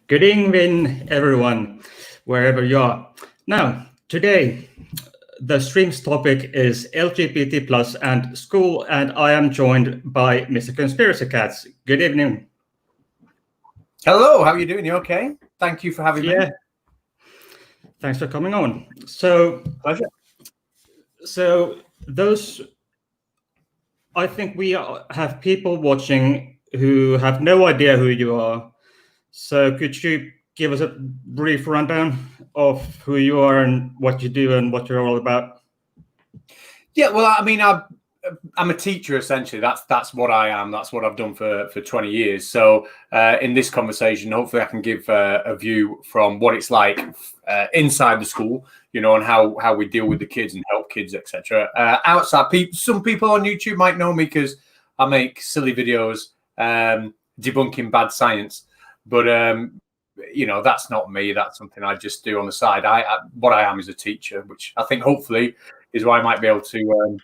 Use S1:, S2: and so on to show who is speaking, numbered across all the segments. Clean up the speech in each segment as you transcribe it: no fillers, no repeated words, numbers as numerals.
S1: Good evening, everyone, wherever you are. Now, today, the stream's topic is LGBT plus and school, and I am joined by Mr. Conspiracy Catz. Good evening.
S2: Hello, how are you doing? You okay? Thank you for having me.
S1: Thanks for coming on. So,
S2: Pleasure.
S1: So I think we have people watching who have no idea who you are. So could you give us a brief rundown of who you are and what you do and what you're all about?
S2: Yeah, well, I mean, I'm a teacher essentially. That's what I am. That's what I've done for 20 years. So in this conversation, hopefully, I can give a view from what it's like inside the school, and how we deal with the kids and help kids, etc. Outside, some people on YouTube might know me because I make silly videos debunking bad science, but that's not me. That's something I just do on the side. What I am is a teacher, which I think hopefully is why I might be able to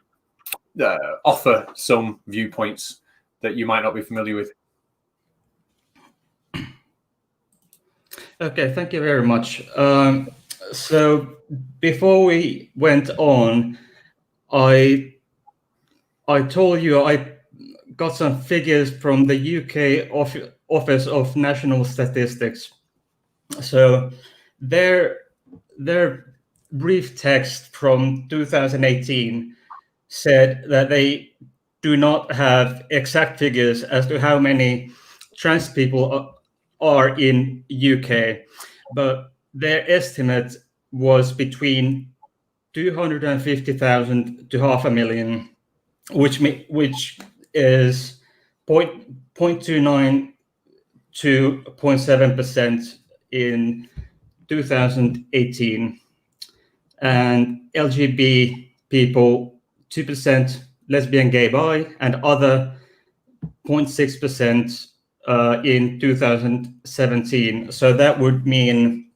S2: offer some viewpoints that you might not be familiar with.
S1: Okay, thank you very much. So before we went on, I told you I got some figures from the UK Office of National Statistics. So their brief text from 2018 said that they do not have exact figures as to how many trans people are in UK, but their estimate was between 250,000 to 500,000, which is 0.29 to 0.7% in 2018, and LGBT people 2%, lesbian, gay, bi, and other 0.6% in 2017. So that would mean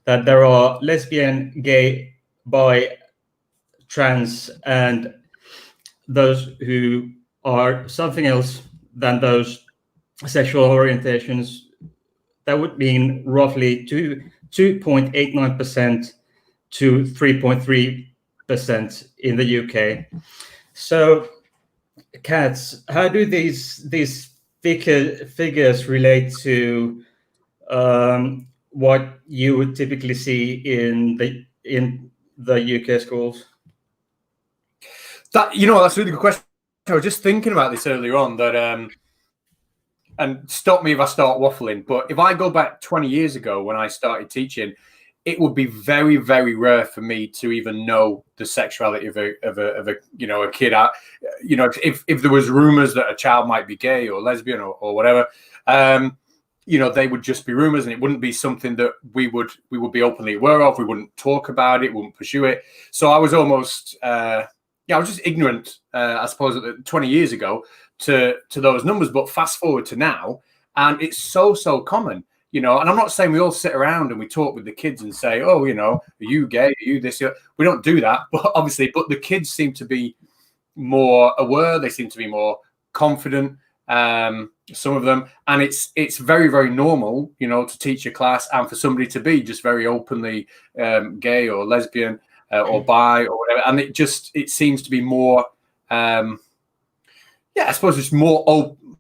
S1: that there are lesbian, gay, bi, trans, and those who are something else than those sexual orientations. That would mean roughly 2.89% to 3.3% in the UK. So, Catz, how do these figures relate to what you would typically see in the UK schools?
S2: That's a really good question. I was just thinking about this earlier on that, and stop me if I start waffling, but if I go back 20 years ago when I started teaching, it would be very, very rare for me to even know the sexuality of a kid. If there was rumors that a child might be gay or lesbian or whatever, they would just be rumors, and it wouldn't be something that we would be openly aware of. We wouldn't talk about it, wouldn't pursue it. So I was almost, I was just ignorant, I suppose, 20 years ago to those numbers. But fast forward to now, and it's so common. And I'm not saying we all sit around and we talk with the kids and say, oh, are you gay? Are you this? We don't do that, but the kids seem to be more aware. They seem to be more confident, some of them. And it's very, very normal, to teach a class and for somebody to be just very openly gay or lesbian or bi or whatever. And it seems to be more, I suppose it's more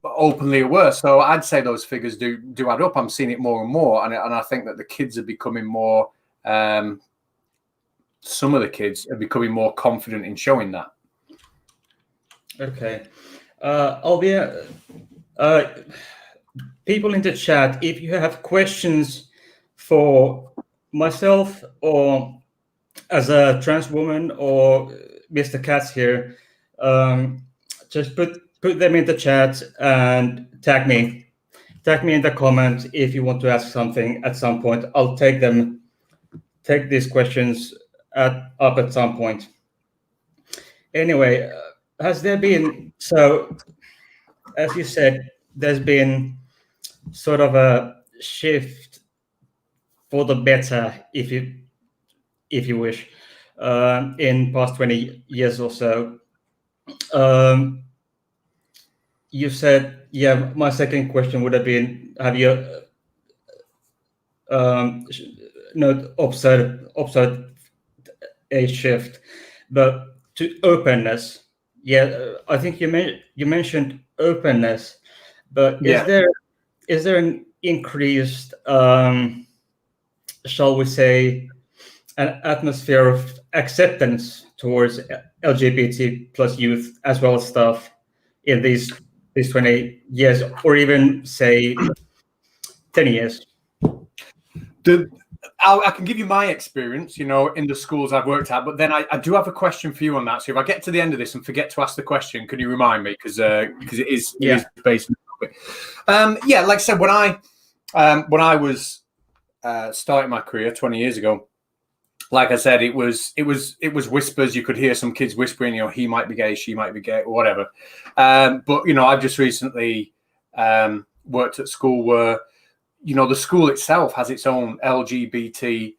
S2: openly aware. So I'd say those figures do add up. I'm seeing it more and more, and I think that the kids are becoming more. Some of the kids are becoming more confident in showing that.
S1: Okay, people in the chat, if you have questions for myself or as a trans woman or Mr. Catz here, just put them in the chat and tag me in the comment if you want to ask something at some point. I'll take these questions up at some point. Anyway, has there been, so as you said, there's been sort of a shift for the better, if you wish, in past 20 years or so. You said, my second question would have been, have you not upside a shift, but to openness. Yeah, I think you mentioned openness, but
S2: Yeah.
S1: is there an increased, shall we say, an atmosphere of acceptance towards LGBT plus youth as well as stuff in these 20 years, or even say 10 years?
S2: I can give you my experience, in the schools I've worked at, but then I do have a question for you on that. So if I get to the end of this and forget to ask the question, can you remind me? Because it is based on the topic. Yeah, like I said, when I was starting my career 20 years ago, like I said, it was whispers. You could hear some kids whispering, he might be gay, she might be gay, or whatever. But I've just recently worked at school where the school itself has its own LGBT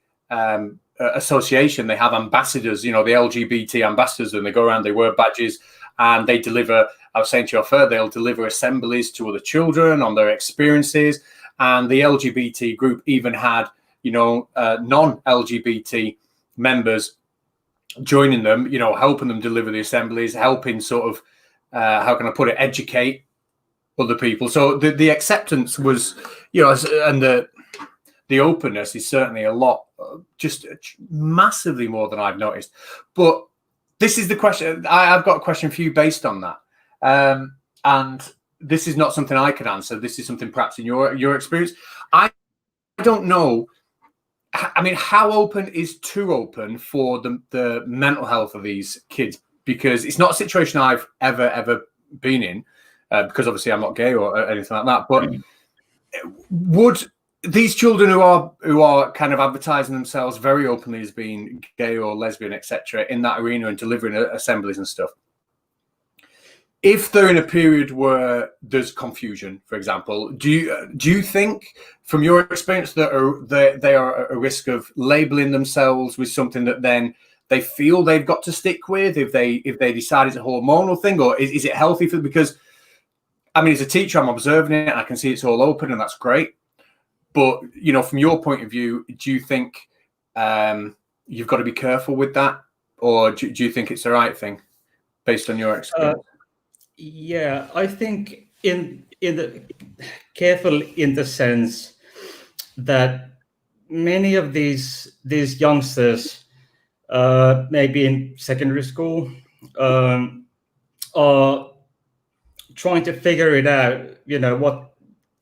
S2: association. They have ambassadors, the LGBT ambassadors, and they go around, they wear badges, and they deliver. I was saying to you further, they'll deliver assemblies to other children on their experiences. And the LGBT group even had, non-LGBT members joining them, helping them deliver the assemblies, helping sort of, how can I put it, educate other people. So the acceptance was, and the openness is certainly a lot, just massively more than I've noticed. But this is the question. I've got a question for you based on that. And this is not something I can answer. This is something perhaps in your experience. I don't know. I mean, how open is too open for the mental health of these kids? Because it's not a situation I've ever been in, because obviously I'm not gay or anything like that. But would these children who are kind of advertising themselves very openly as being gay or lesbian, etc., in that arena and delivering assemblies and stuff, if they're in a period where there's confusion, for example, do you think, from your experience, that they are at a risk of labeling themselves with something that then they feel they've got to stick with if they decide it's a hormonal thing, or is it healthy for them? Because I mean, as a teacher, I'm observing it, and I can see it's all open, and that's great. But from your point of view, do you think you've got to be careful with that, or do you think it's the right thing based on your experience?
S1: Yeah, I think in the careful in the sense that many of these youngsters, maybe in secondary school, are trying to figure it out. What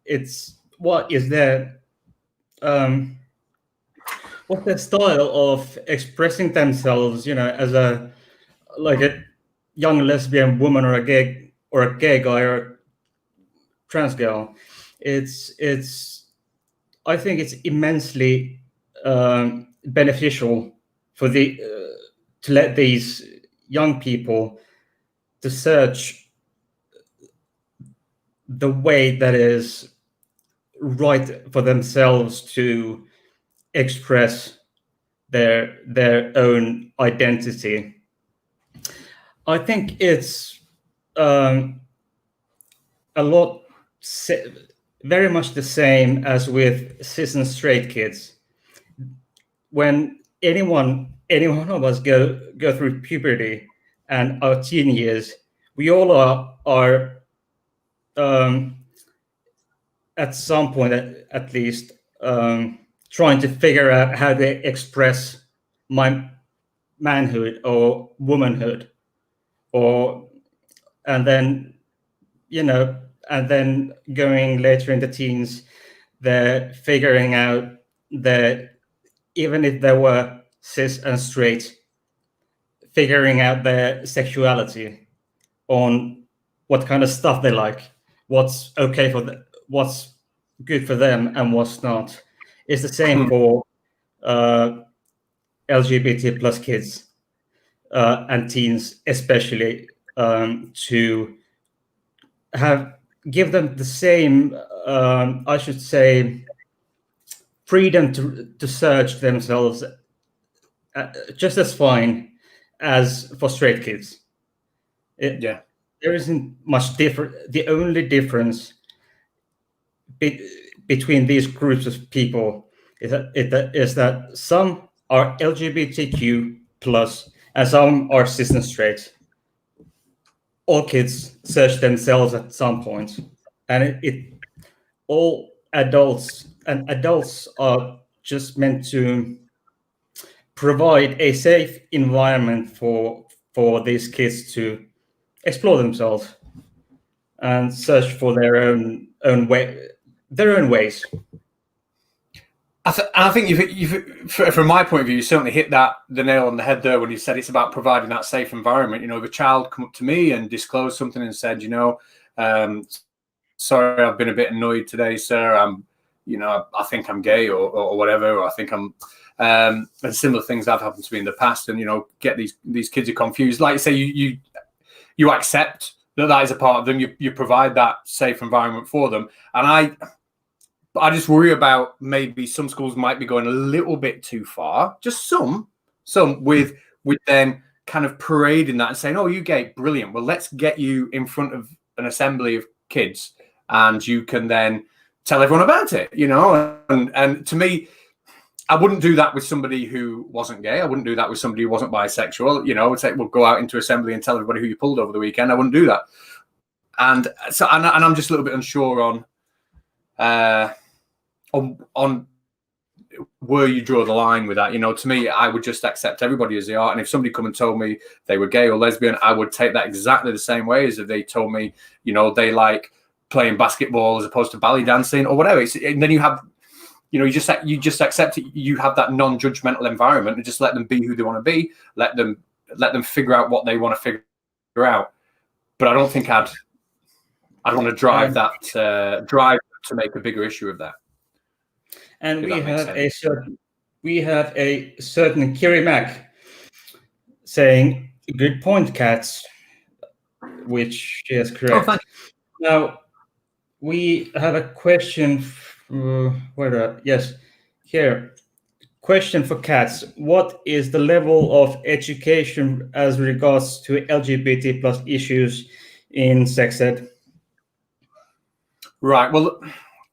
S1: is their what's their style of expressing themselves? As a young lesbian woman or a gay guy or a trans girl. I think it's immensely beneficial for to let these young people to search the way that is right for themselves to express their own identity. I think it's a lot, very much the same as with cis and straight kids. When any one of us go through puberty and our teen years, we all are at some point, at least, trying to figure out how they express my manhood or womanhood, and then going later in the teens, they're figuring out that even if they were cis and straight, figuring out their sexuality, on what kind of stuff they like, what's okay for them, what's good for them, and what's not. It's the same for LGBT plus kids and teens, especially, to give them the same, I should say, freedom to search themselves just as fine as for straight kids. There isn't much different. The only difference between these groups of people is that some are LGBTQ plus and some are cis and straight. All kids search themselves at some point, and all adults are just meant to provide a safe environment for these kids to explore themselves and search for their own ways.
S2: I think you've from my point of view, you certainly hit the nail on the head there when you said it's about providing that safe environment. You know, if a child come up to me and disclosed something and said, sorry, I've been a bit annoyed today, sir. I think I'm gay or whatever, or I think I'm, and similar things have happened to me in the past. And, get these kids are confused. Like you say, you accept that is a part of them. You provide that safe environment for them. And I just worry about maybe some schools might be going a little bit too far, just some with then kind of parading that and saying, oh, you gay, brilliant. Well, let's get you in front of an assembly of kids and you can then tell everyone about it, and to me, I wouldn't do that with somebody who wasn't gay. I wouldn't do that with somebody who wasn't bisexual. I would say, well, go out into assembly and tell everybody who you pulled over the weekend. I wouldn't do that. And so, and I'm just a little bit unsure on where you draw the line with that. To me, I would just accept everybody as they are. And if somebody come and told me they were gay or lesbian, I would take that exactly the same way as if they told me, they like playing basketball as opposed to ballet dancing or whatever. And then you have, you just accept it. You have that non-judgmental environment and just let them be who they want to be. Let them figure out what they want to figure out. But I don't think I'd want to drive to make a bigger issue of that.
S1: And we have a certain Kiri Mac saying, "Good point, Catz," which is correct.
S2: Oh, thank you.
S1: Now we have a question. Here. Question for Catz: what is the level of education as regards to LGBT plus issues in sex ed?
S2: Right. Well,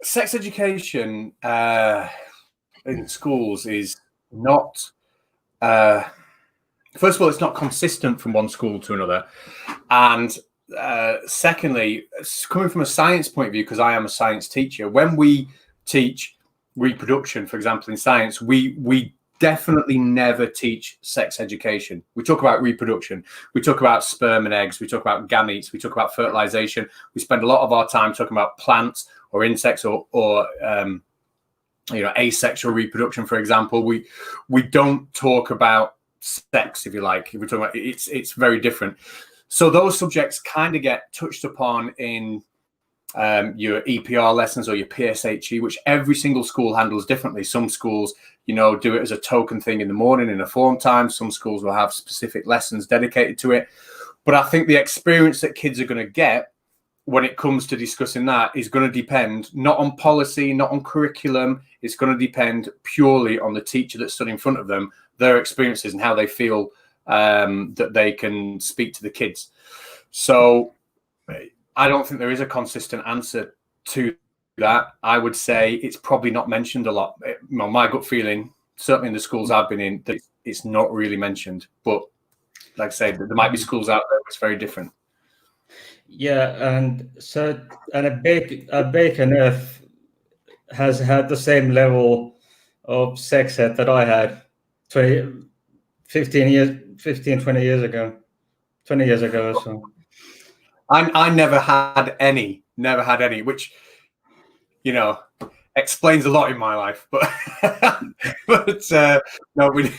S2: sex education in schools is not. First of all, it's not consistent from one school to another, and secondly, coming from a science point of view, because I am a science teacher, when we teach reproduction, for example, in science, we definitely never teach sex education. We talk about reproduction. We talk about sperm and eggs. We talk about gametes. We talk about fertilization. We spend a lot of our time talking about plants or insects or asexual reproduction, for example. We don't talk about sex, if you like. If we're talking about it's very different. So those subjects kind of get touched upon in your EPR lessons or your PSHE, which every single school handles differently. Some schools, do it as a token thing in the morning in a form time. Some schools will have specific lessons dedicated to it. But I think the experience that kids are going to get when it comes to discussing that is going to depend not on policy, not on curriculum. It's going to depend purely on the teacher that stood in front of them, their experiences and how they feel that they can speak to the kids. So I don't think there is a consistent answer to that. I would say it's probably not mentioned a lot. My gut feeling, certainly in the schools I've been in, that it's not really mentioned. But like I say, there might be schools out there where it's very different.
S1: Yeah, and a Bacon Earth has had the same level of sex ed that I had 20 years ago or so.
S2: I never had any, which, explains a lot in my life, but no, we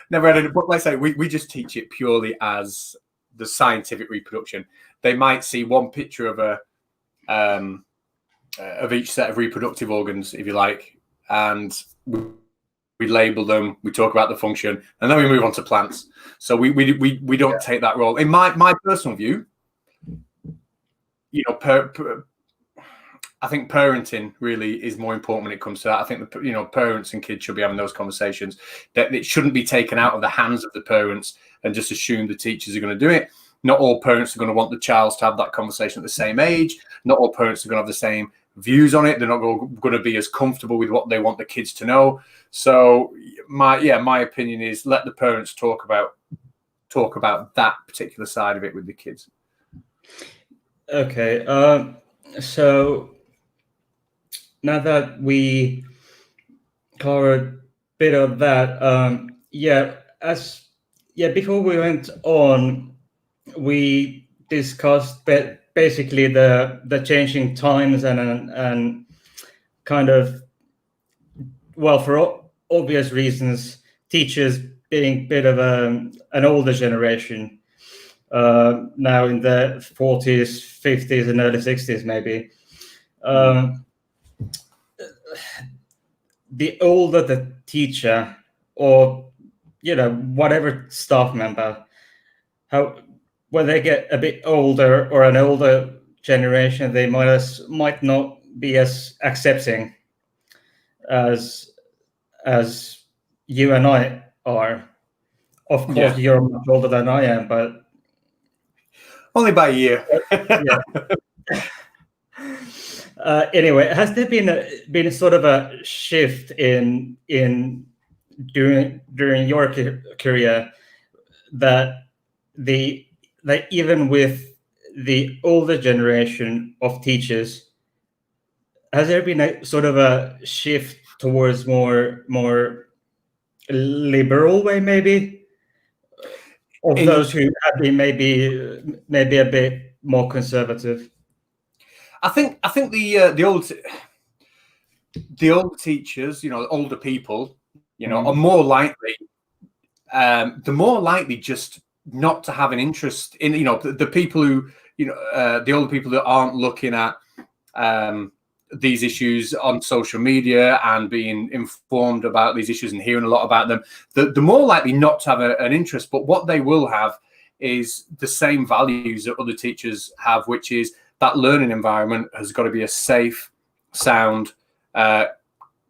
S2: never had any. But like I say, we just teach it purely as the scientific reproduction. They might see one picture of each set of reproductive organs, if you like, and we label them, we talk about the function, and then we move on to plants. So we don't take that role. In my personal view, I think parenting really is more important when it comes to that. I think parents and kids should be having those conversations. That it shouldn't be taken out of the hands of the parents and just assume the teachers are going to do it. Not all parents are going to want the child to have that conversation at the same age. Not all parents are going to have the same views on it. They're not going to be as comfortable with what they want the kids to know. So my opinion is let the parents talk about that particular side of it with the kids.
S1: Okay. So now that we covered a bit of that, before we went on, we discussed basically the changing times and kind of, well, for obvious reasons, teachers being a bit of an older generation, now in the 40s, 50s, and early 60s, maybe. The older the teacher, or whatever staff member, when they get a bit older or an older generation, they might not be as accepting as you and I are. Of course, you're much older than I am, but
S2: only by a year.
S1: Anyway, has there been sort of a shift in during your career that even with the older generation of teachers, has there been a sort of a shift towards more liberal way, maybe, of those who have been maybe a bit more conservative?
S2: I think the old teachers, older people, are more likely, they're more likely just not to have an interest in, the people who, the older people that aren't looking at these issues on social media and being informed about these issues and hearing a lot about them, they're more likely not to have an interest. But what they will have is the same values that other teachers have, which is that learning environment has got to be a safe, sound,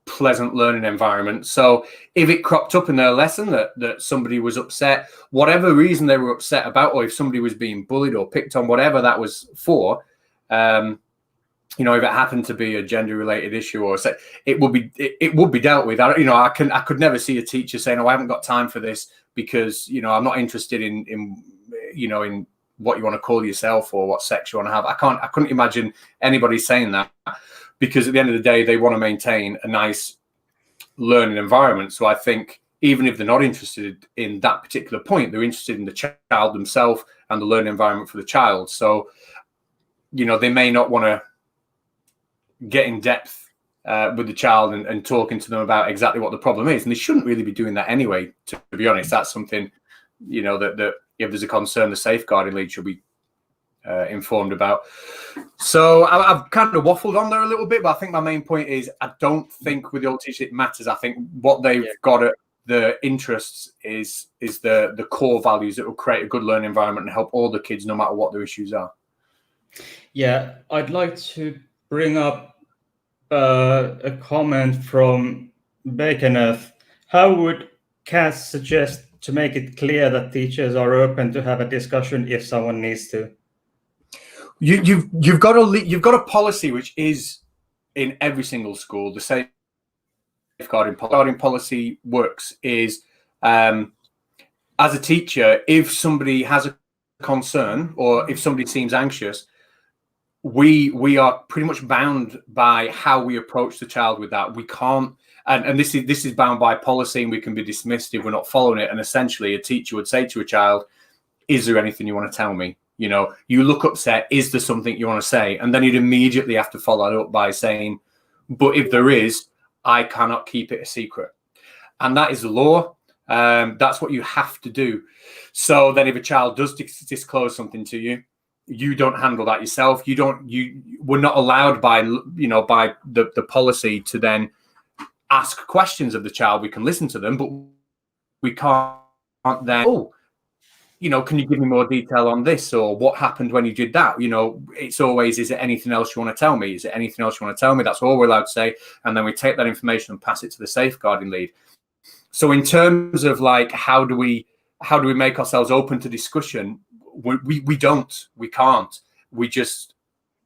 S2: pleasant learning environment. So if it cropped up in their lesson that somebody was upset, whatever reason they were upset about, or if somebody was being bullied or picked on, whatever that was for, if it happened to be a gender-related issue, or it would be dealt with. I could never see a teacher saying, "Oh, I haven't got time for this because I'm not interested in what you want to call yourself or what sex you want to have." I couldn't imagine anybody saying that, because at the end of the day, they want to maintain a nice learning environment. So I think even if they're not interested in that particular point, they're interested in the child themselves and the learning environment for the child. So, they may not want to get in depth with the child and talking to them about exactly what the problem is. And they shouldn't really be doing that anyway, to be honest. That's something, that if there's a concern, the safeguarding lead should be informed about. So I've kind of waffled on there a little bit, but I think my main point is I don't think with the old teachers it matters. I think what they've got at the interests is the core values that will create a good learning environment and help all the kids no matter what their issues are. Yeah,
S1: I'd like to bring up a comment from Bacon Earth. How would Catz suggest to make it clear that teachers are open to have a discussion if someone needs to?
S2: You've got a policy which is in every single school. The safeguarding policy works is as a teacher, if somebody has a concern or if somebody seems anxious, we are pretty much bound by how we approach the child with that. We can't, and this is bound by policy, and we can be dismissed if we're not following it. And essentially, a teacher would say to a child, "Is there anything you want to tell me? You look upset. Is there something you want to say?" And then you'd immediately have to follow it up by saying, "But if there is, I cannot keep it a secret." And that is the law. That's what you have to do. So then if a child does disclose something to you, you don't handle that yourself. We're not allowed by the policy to then ask questions of the child. We can listen to them, but we can't then, can you give me more detail on this, or what happened when you did that? It's always, is there anything else you want to tell me? Is there anything else you want to tell me? That's all we're allowed to say. And then we take that information and pass it to the safeguarding lead. So in terms of how do we make ourselves open to discussion? We can't. We just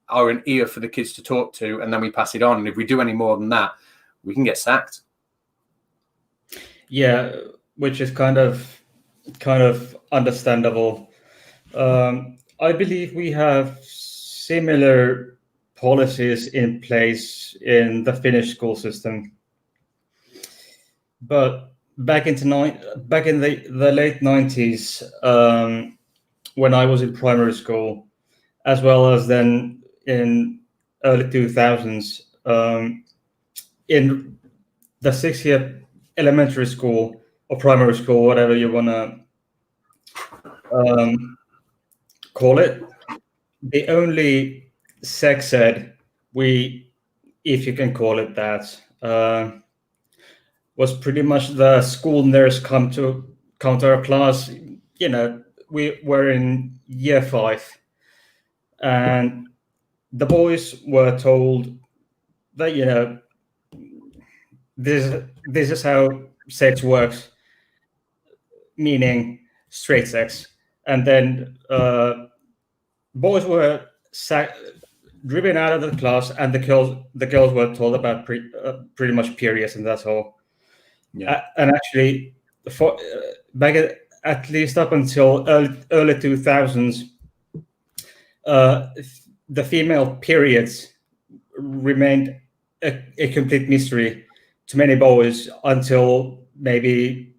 S2: are an ear for the kids to talk to, and then we pass it on. And if we do any more than that, we can get sacked.
S1: Yeah, which is kind of understandable. I believe we have similar policies in place in the Finnish school system, but back in the late 90s, when I was in primary school, as well as then in early 2000s, in the 6-year elementary school or primary school, whatever you want to call it, the only sex ed if you can call it that, was pretty much the school nurse come to our class. We were in year 5, and the boys were told that this is how sex works, meaning straight sex, and then boys were driven out of the class, and the girls were told about pretty much periods, and that's all. Yeah. And actually, back at least up until early 2000s, the female periods remained a complete mystery to many boys until maybe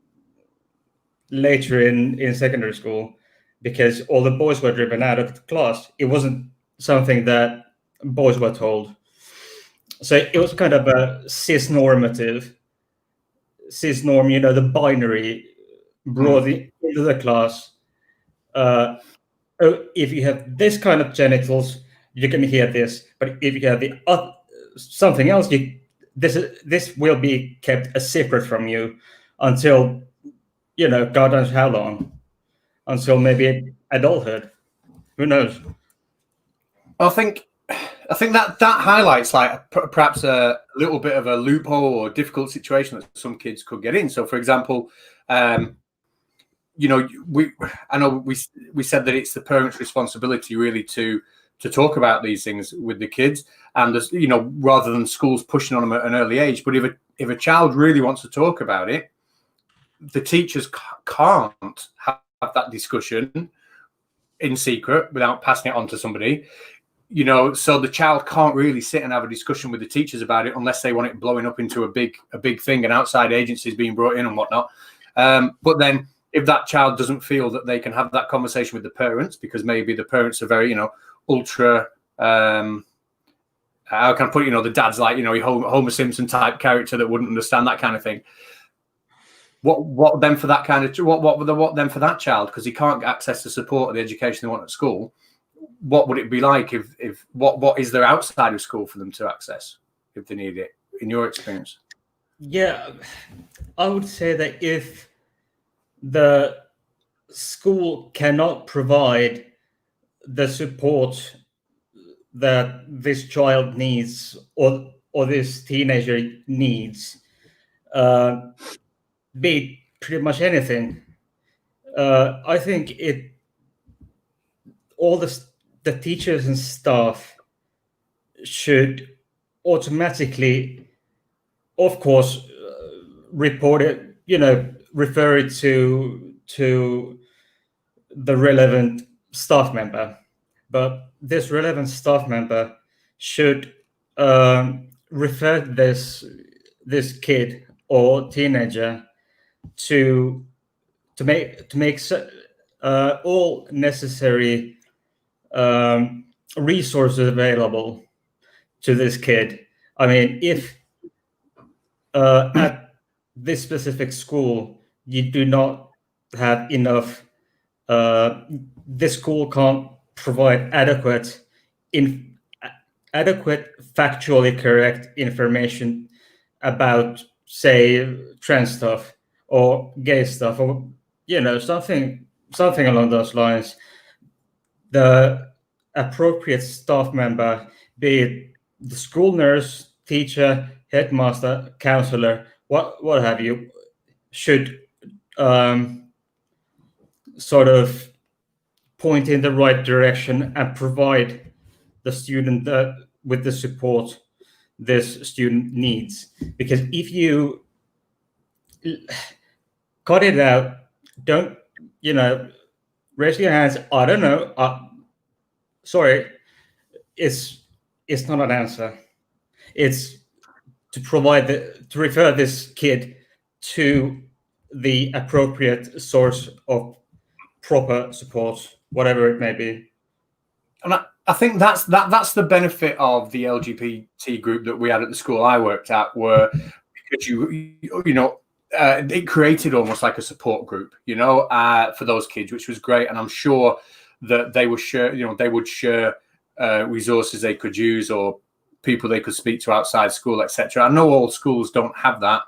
S1: later in secondary school, because all the boys were driven out of the class. It wasn't something that boys were told. So it was kind of a cis norm, the binary brought into the class. If you have this kind of genitals, you can hear this, but if you have the something else, this will be kept a secret from you until God knows how long, until maybe adulthood. Who knows?
S2: I think that highlights like perhaps a little bit of a loophole or difficult situation that some kids could get in. So, for example, I know we said that it's the parents' responsibility really to talk about these things with the kids, and rather than schools pushing on them at an early age. But if a child really wants to talk about it, the teachers can't have that discussion in secret without passing it on to somebody. So the child can't really sit and have a discussion with the teachers about it unless they want it blowing up into a big thing and outside agencies being brought in and whatnot. But then if that child doesn't feel that they can have that conversation with the parents, because maybe the parents are very, ultra, how can I put it, the dad's like, Homer Simpson type character that wouldn't understand that kind of thing. What then for that kind of what then for that child, because he can't get access to support or the education they want at school? What would it be like if what is there outside of school for them to access if they need it, in your experience?
S1: Yeah, I would say that if the school cannot provide the support that this child needs or this teenager needs, be it pretty much anything, I think all the teachers and staff should automatically, of course, report it, refer it to the relevant staff member. But this relevant staff member should refer this kid or teenager to make all necessary resources available to this kid. I mean, if at this specific school you do not have enough, this school can't provide adequate, factually correct information about, say, trans stuff or gay stuff, or something along those lines, the appropriate staff member, be it the school nurse, teacher, headmaster, counselor, what have you, should sort of point in the right direction and provide the student with the support this student needs. Because if you cut it out, don't, raise your hands, I don't know, sorry, it's not an answer. It's to provide to refer this kid to the appropriate source of proper support, whatever it may be.
S2: And I think that's the benefit of the LGBT group that we had at the school I worked at, were because it created almost like a support group, for those kids, which was great. And I'm sure that they would share, resources they could use or people they could speak to outside school, etc. I know all schools don't have that,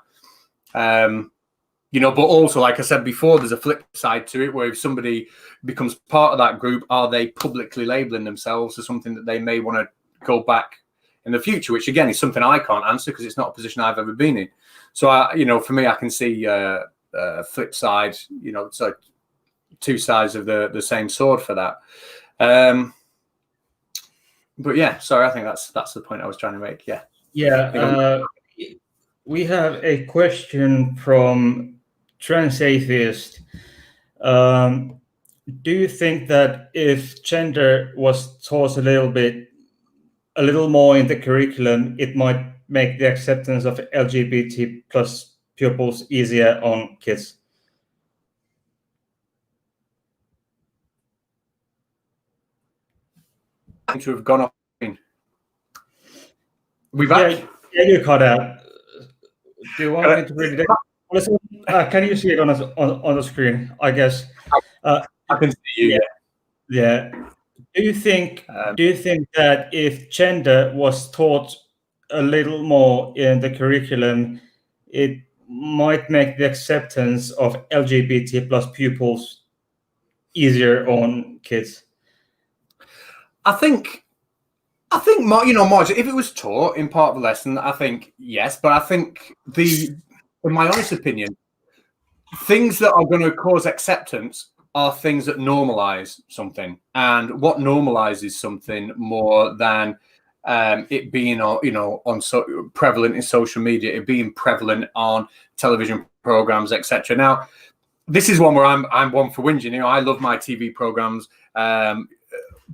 S2: but also, like I said before, there's a flip side to it, where if somebody becomes part of that group, are they publicly labeling themselves as something that they may want to go back in the future, which again is something I can't answer because it's not a position I've ever been in. So for me, I can see a flip side, so two sides of the same sword for that. But yeah, sorry, I think that's the point I was trying to make.
S1: Yeah. We have a question from Trans Atheist. Do you think that if gender was taught a little more in the curriculum, it might make the acceptance of LGBT plus pupils easier on kids?
S2: To have gone off.
S1: We've you cut out. Do you want me to read it? Can you see it on the screen? I guess
S2: I can see you.
S1: Yeah. Do you think that if gender was taught a little more in the curriculum, it might make the acceptance of LGBT plus pupils easier on kids?
S2: I think, Marge, if it was taught in part of the lesson, I think yes. But I think in my honest opinion, things that are going to cause acceptance are things that normalize something. And what normalizes something more than it being, prevalent in social media, it being prevalent on television programs, etc. Now, this is one where I'm one for whinging. I love my TV programs.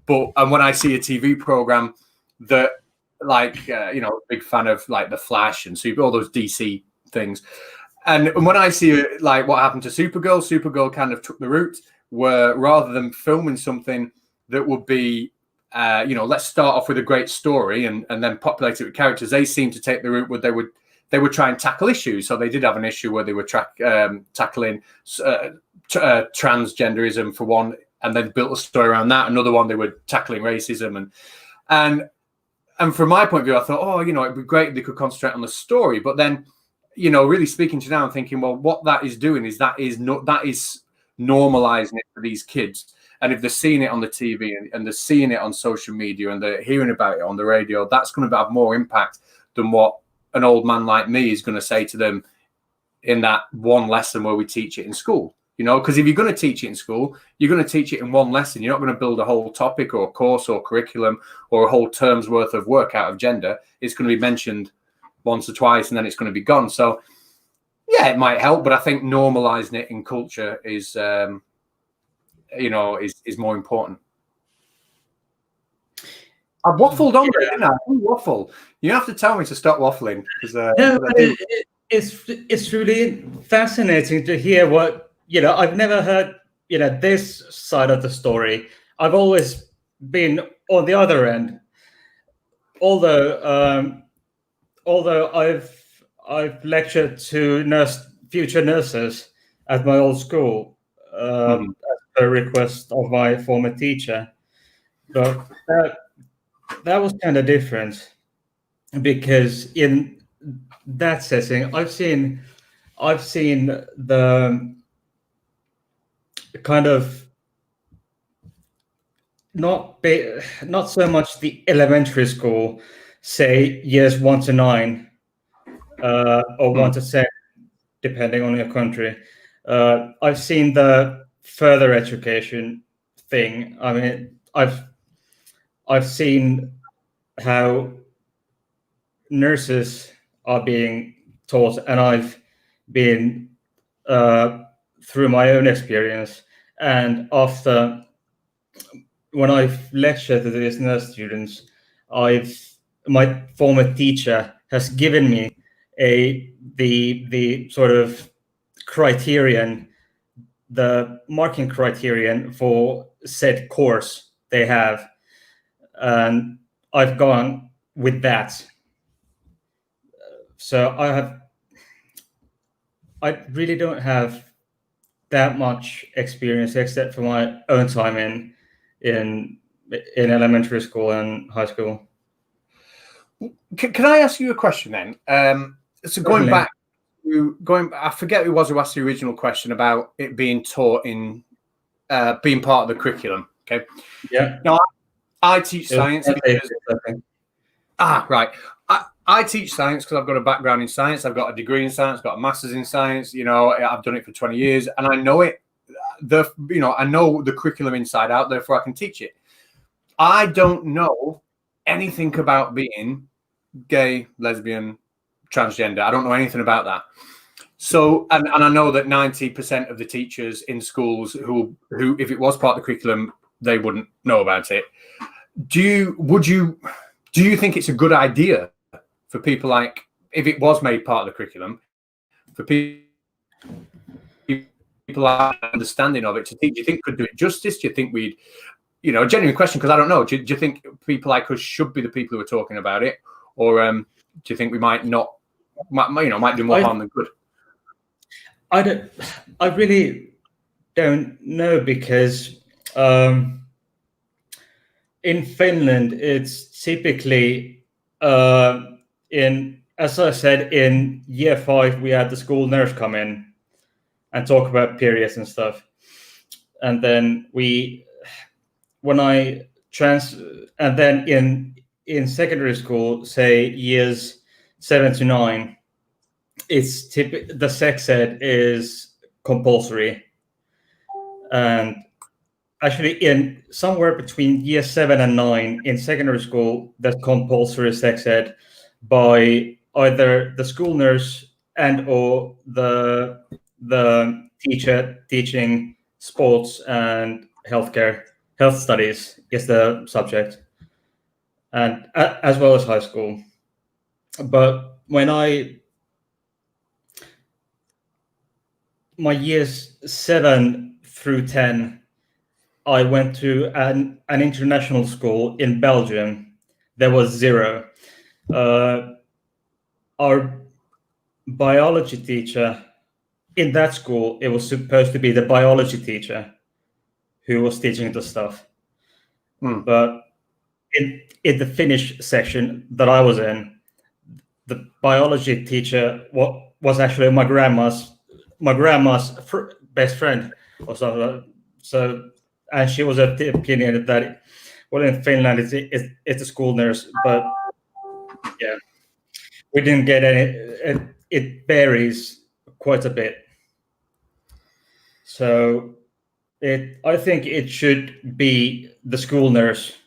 S2: But when I see a TV program that, big fan of like The Flash and all those DC things, and when I see like what happened to Supergirl kind of took the route where rather than filming something that would be, let's start off with a great story and then populate it with characters, they seem to take the route where they would try and tackle issues. So they did have an issue where they were tackling transgenderism for one, and then built a story around that. Another one, they were tackling racism. And from my point of view, I thought, it'd be great if they could concentrate on the story. But then, really speaking to now and thinking, well, what that is doing is that is normalizing it for these kids. And if they're seeing it on the TV and they're seeing it on social media and they're hearing about it on the radio, that's going to have more impact than what an old man like me is going to say to them in that one lesson where we teach it in school. Because if you're going to teach it in school, you're going to teach it in one lesson. You're not going to build a whole topic or course or curriculum or a whole term's worth of work out of gender. It's going to be mentioned once or twice and then it's going to be gone. So, yeah, it might help, but I think normalizing it in culture is, is more important. I waffled on, didn't I? I waffle. You have to tell me to stop waffling.
S1: It's really fascinating to hear what. I've never heard, this side of the story. I've always been on the other end. Although I've lectured to future nurses at my old school at a request of my former teacher. But that was kind of different because in that setting, I've seen the kind of not so much the elementary school, say years 1 to 9 or 1 to 7, depending on your country. I've seen the further education thing. I mean, I've I've seen how nurses are being taught, and I've been through my own experience, and after when I've lectured to these nurse students, my former teacher has given me the sort of criterion, the marking criterion for said course they have, and I've gone with that. So I really don't have that much experience except for my own time in elementary school and high school.
S2: Can I ask you a question then? So going back, I forget who was who asked the original question about it being taught in being part of the curriculum. Okay.
S1: Yeah.
S2: Now I teach science. Right. I teach science because I've got a background in science. I've got a degree in science, got a master's in science. You know, I've done it for 20 years, and I know it. I know the curriculum inside out. Therefore, I can teach it. I don't know anything about being gay, lesbian, transgender. I don't know anything about that. So, and I know that 90% of the teachers in schools who, if it was part of the curriculum, they wouldn't know about it. Do you think it's a good idea for people, like, if it was made part of the curriculum, for people have an understanding of it to teach? Do you think could do it justice? Do you think we'd, a genuine question, because I don't know. Do you think people like us should be the people who are talking about it, or do you think we might not, might do more harm than good?
S1: I really don't know, because in Finland it's typically as I said, in year 5 we had the school nurse come in and talk about periods and stuff, and then and then in secondary school, say years 7 to 9, it's the sex ed is compulsory, and actually in somewhere between year 7 and 9 in secondary school, there's compulsory sex ed by either the school nurse and or the teacher teaching sports and health studies is the subject, and as well as high school. But when my years 7 through 10, I went to an international school in Belgium. There was zero. Our biology teacher in that school, it was supposed to be the biology teacher who was teaching the stuff. But in the Finnish section that I was in, the biology teacher was actually my grandma's best friend or something. So, and she was of the opinion that, well, in Finland it's a school nurse, but yeah, we didn't get any. It varies quite a bit. So I think it should be the school nurse,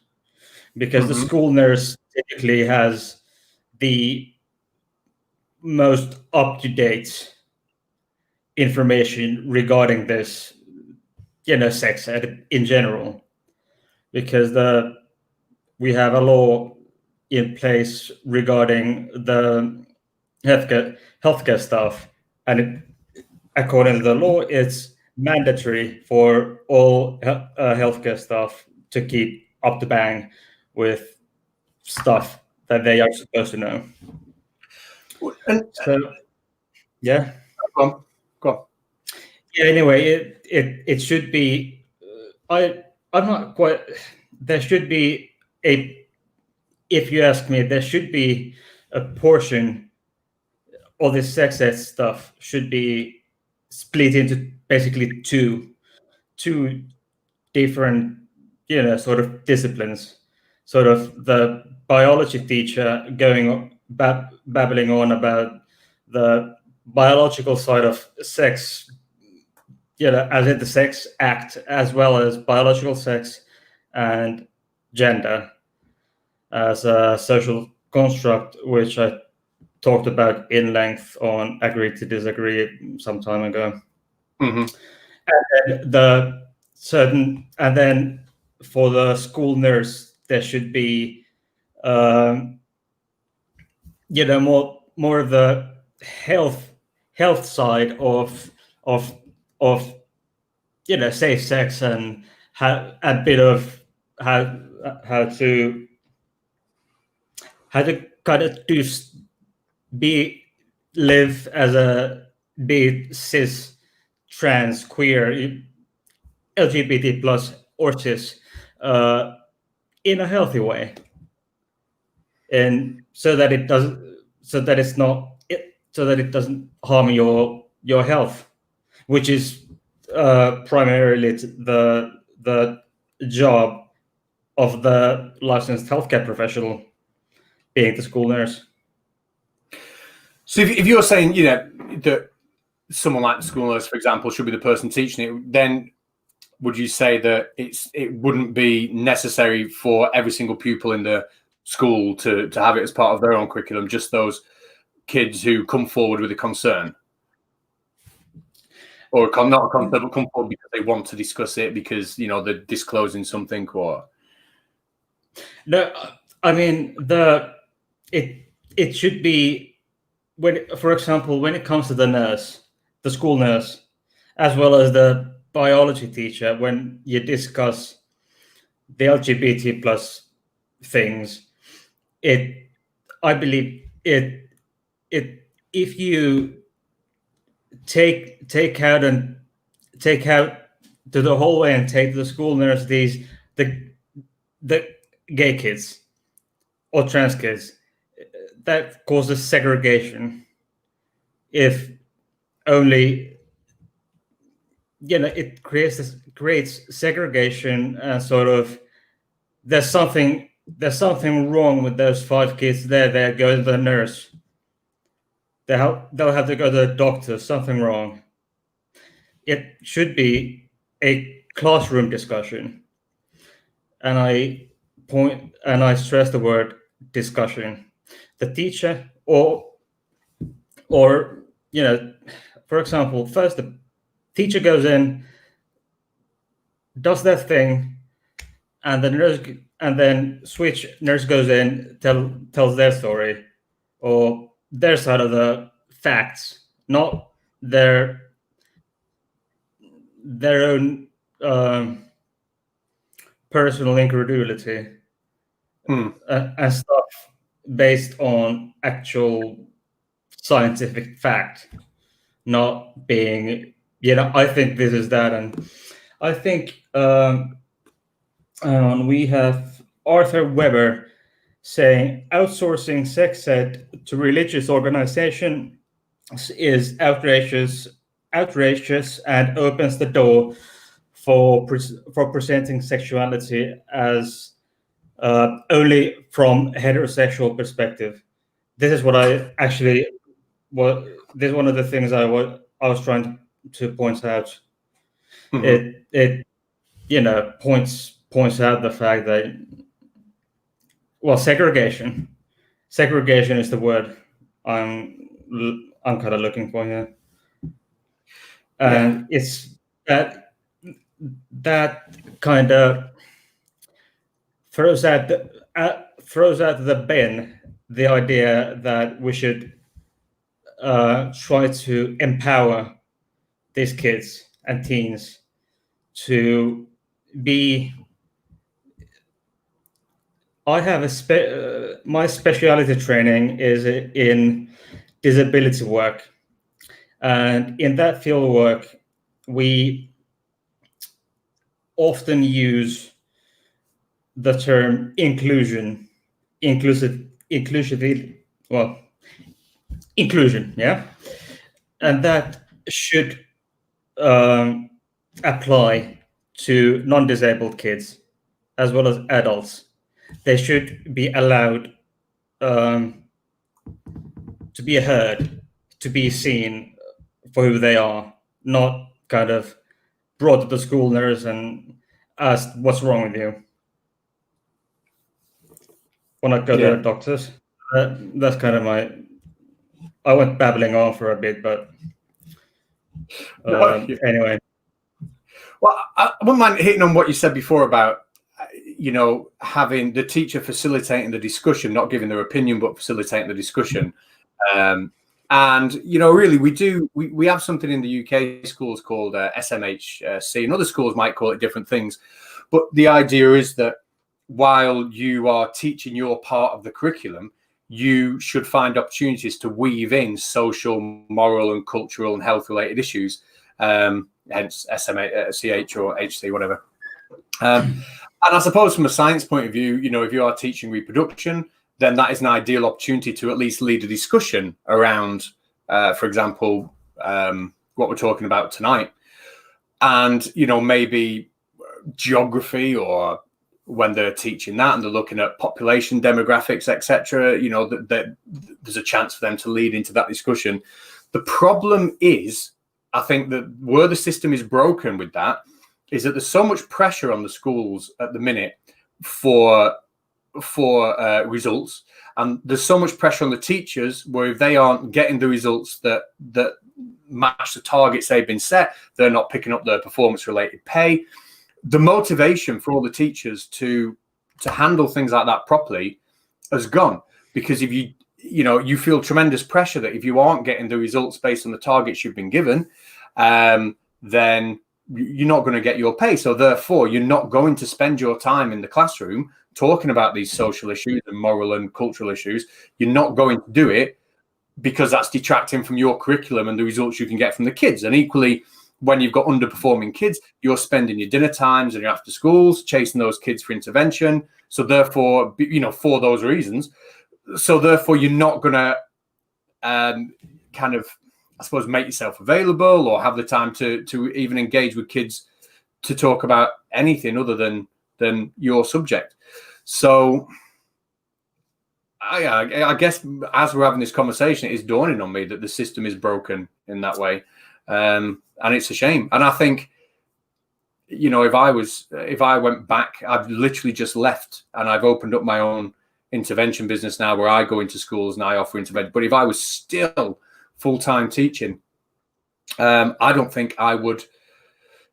S1: because the school nurse typically has the most up-to-date information regarding this, sex ed in general, because we have a law in place regarding the healthcare stuff, and according to the law, it's mandatory for all healthcare staff to keep up to bang with stuff that they are supposed to know. So, yeah.
S2: Go on.
S1: Yeah. Anyway, it should be. I'm not quite. There should be if you ask me, there should be a portion of this sex ed stuff should be split into basically two different, sort of disciplines. Sort of the biology teacher babbling on about the biological side of sex, as in the sex act, as well as biological sex and gender. as a social construct, which I talked about in length on Agree to Disagree some time ago.
S2: Mm-hmm.
S1: And then for the school nurse, there should be, more of the health side of safe sex, and a bit of how to kind of live as a cis, trans, queer, LGBT plus, or cis, in a healthy way, and so that it doesn't harm your health, which is primarily the job of the licensed healthcare professional, being the school nurse.
S2: So if you're saying, that someone like the school nurse, for example, should be the person teaching it, then would you say that it wouldn't be necessary for every single pupil in the school to have it as part of their own curriculum, just those kids who come forward with a concern? Or not a concern, but come forward because they want to discuss it, because, they're disclosing something, or...
S1: No, I mean, it should be, for example, when it comes to the school nurse, as well as the biology teacher, when you discuss the LGBT plus things, I believe if you take out to the hallway and take the school nurse the gay kids or trans kids, that causes segregation. If only, it creates segregation, and sort of there's something wrong with those 5 kids there. They're going to the nurse. They'll have to go to the doctor. Something wrong. It should be a classroom discussion, and I stress the word discussion. The teacher, or for example, first the teacher goes in, does their thing, and then switch nurse goes in, tells their story or their side of the facts, not their own personal incredulity and stuff based on actual scientific fact, not being, I think this is that. And I think we have Arthur Weber saying outsourcing sex ed to religious organization is outrageous and opens the door for presenting sexuality as only from heterosexual perspective. This is what I actually this is one of the things I was trying to point out. Mm-hmm. It points out the fact that, well, segregation is the word I'm kind of looking for here, and it's that kind of throws out the bin the idea that we should try to empower these kids and teens to be. I have my specialty training is in disability work, and in that field of work, we often use the term inclusion, yeah, and that should apply to non-disabled kids as well as adults. They should be allowed to be heard, to be seen for who they are, not kind of brought to the school nurse and asked, "What's wrong with you?" when I go to the doctors. That's kind of my. I went babbling on for a bit, but anyway.
S2: Well, I wouldn't mind hitting on what you said before about, having the teacher facilitating the discussion, not giving their opinion, but facilitating the discussion. And, really, we have something in the UK schools called SMHC, and other schools might call it different things. But the idea is that while you are teaching your part of the curriculum, you should find opportunities to weave in social, moral, and cultural and health-related issues, hence SMCH or HC, whatever. And I suppose from a science point of view, if you are teaching reproduction, then that is an ideal opportunity to at least lead a discussion around, for example, what we're talking about tonight. And, maybe geography, or when they're teaching that and they're looking at population demographics, etc., that there's a chance for them to lead into that discussion. The problem is, I think that where the system is broken with that is that there's so much pressure on the schools at the minute for results, and there's so much pressure on the teachers where if they aren't getting the results that match the targets they've been set, they're not picking up their performance related pay. The motivation for all the teachers to handle things like that properly has gone, because if you feel tremendous pressure that if you aren't getting the results based on the targets you've been given, then you're not going to get your pay. So therefore, you're not going to spend your time in the classroom talking about these social issues and moral and cultural issues. You're not going to do it because that's detracting from your curriculum and the results you can get from the kids. And equally, when you've got underperforming kids, you're spending your dinner times and your after schools chasing those kids for intervention. So therefore, for those reasons, so therefore you're not going to kind of, I suppose, make yourself available or have the time to even engage with kids to talk about anything other than your subject. So I guess as we're having this conversation, it is dawning on me that the system is broken in that way. And it's a shame. And I think, if I went back, I've literally just left and I've opened up my own intervention business now where I go into schools and I offer intervention. But if I was still full-time teaching, I don't think I would,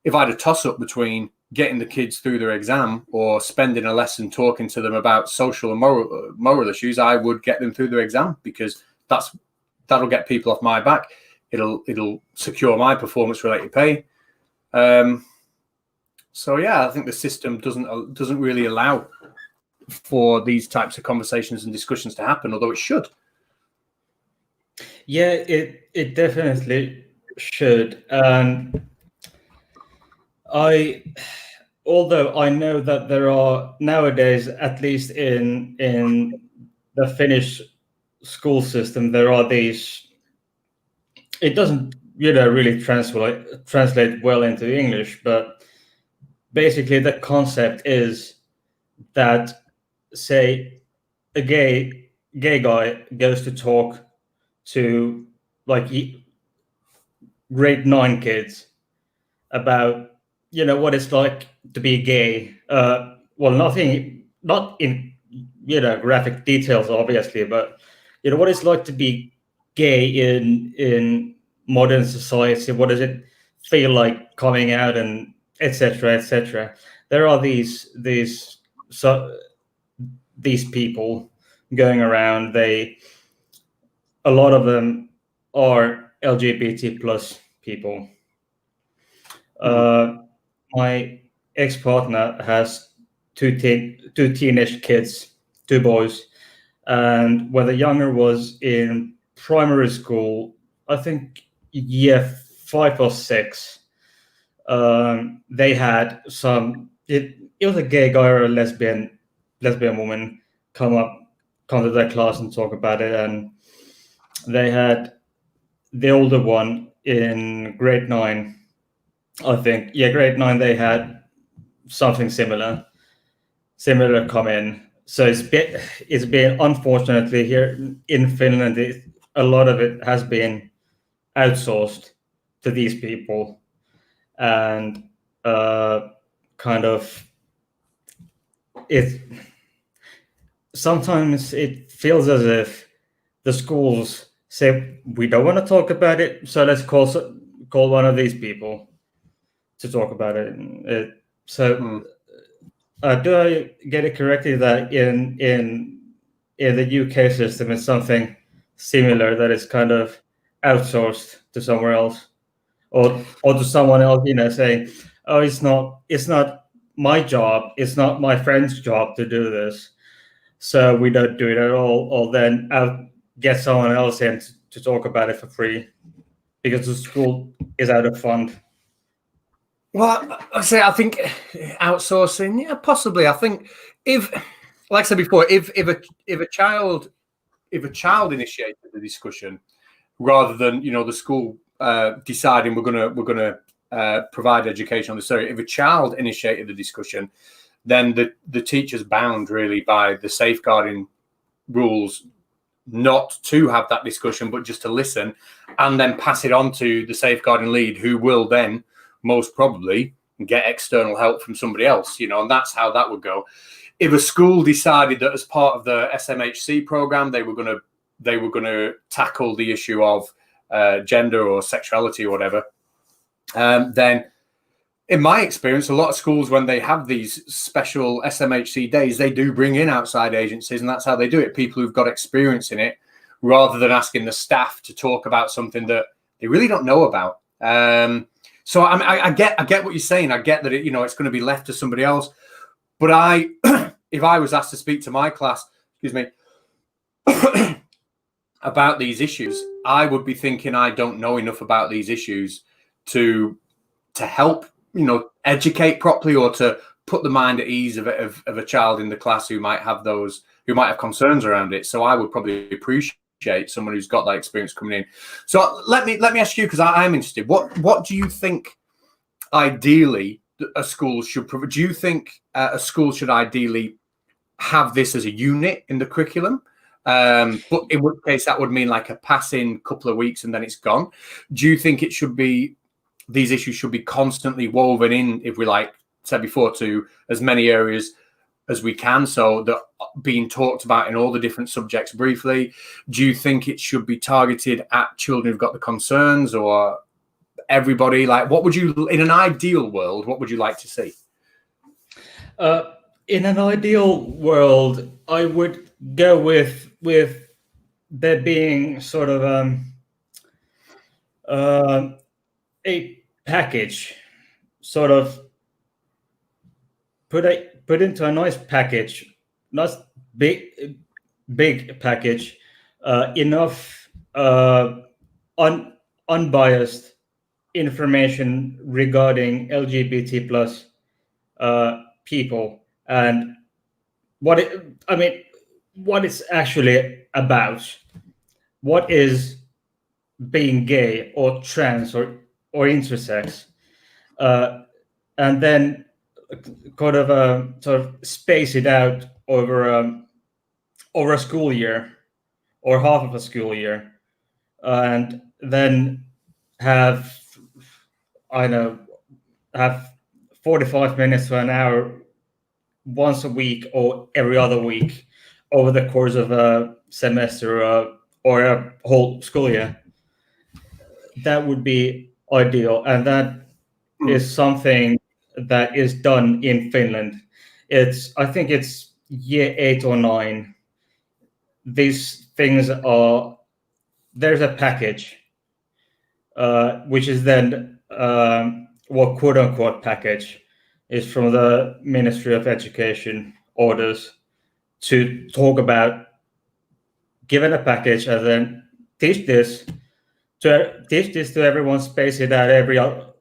S2: if I had a toss-up between getting the kids through their exam or spending a lesson talking to them about social and moral issues, I would get them through their exam, because that'll get people off my back. It'll secure my performance-related pay. So yeah, I think the system doesn't really allow for these types of conversations and discussions to happen, although it should.
S1: Yeah, it definitely should. And although I know that there are nowadays, at least in the Finnish school system, there are these. It doesn't really translate well into English, but basically the concept is that, say, a gay guy goes to talk to like grade 9 kids about what it's like to be gay. Well, not in graphic details, obviously, but what it's like to be gay in modern society. What does it feel like coming out, and etc. etc. There are these people going around. A lot of them are LGBT plus people. My ex-partner has two teenage kids, 2 boys, and when the younger was in primary school, I think year 5 or 6, they had some. It was a gay guy or a lesbian woman come to their class and talk about it, and they had the older one in grade 9. I think, yeah, grade 9, they had something similar come in. So it's been unfortunately here in Finland, a lot of it has been outsourced to these people, and kind of sometimes it feels as if the schools say we don't want to talk about it, so let's call one of these people to talk about it. Do I get it correctly that in the UK system it's something similar that is kind of outsourced to somewhere else, or to someone else, saying, "Oh, it's not my job, it's not my friend's job to do this, so we don't do it at all," or then I'll get someone else in to talk about it for free because the school is out of fund.
S2: Well, I think outsourcing, yeah, possibly. I think if, like I said before, if a child initiated the discussion rather than the school deciding we're gonna provide education on this area, if a child initiated the discussion, then the teacher's bound really by the safeguarding rules not to have that discussion, but just to listen and then pass it on to the safeguarding lead, who will then most probably get external help from somebody else, and that's how that would go. If a school decided that as part of the SMHC program, they were going to tackle the issue of gender or sexuality or whatever, then in my experience, a lot of schools, when they have these special SMHC days, they do bring in outside agencies, and that's how they do it. People who've got experience in it, rather than asking the staff to talk about something that they really don't know about. So I get what you're saying. I get that it's going to be left to somebody else. But if I was asked to speak to my class, about these issues, I would be thinking I don't know enough about these issues to help educate properly, or to put the mind at ease of a child in the class who might have concerns around it. So I would probably appreciate someone who's got that experience coming in. So let me ask you, because I'm interested. What do you think ideally a school should provide? Do you think a school should ideally have this as a unit in the curriculum? But in which case that would mean like a passing couple of weeks and then it's gone. Do you think these issues should be constantly woven in, if we said before, to as many areas as we can, so that being talked about in all the different subjects briefly? Do you think it should be targeted at children who've got the concerns, or everybody? What would you, in an ideal world, what would you like to see?
S1: In an ideal world, I would go with there being sort of a package, sort of put into a nice package, not big package, enough unbiased information regarding LGBT plus people, and what it's actually about, what is being gay or trans or intersex, and then kind of sort of space it out over a school year or half of a school year, and then have 45 minutes to an hour once a week or every other week over the course of a semester or a whole school year. That would be ideal, and that is something that is done in Finland. I think it's year 8 or 9. These things there's a package, which is then what quote unquote package is from the Ministry of Education orders to talk about, given a package, and then teach this to everyone, space it out every 1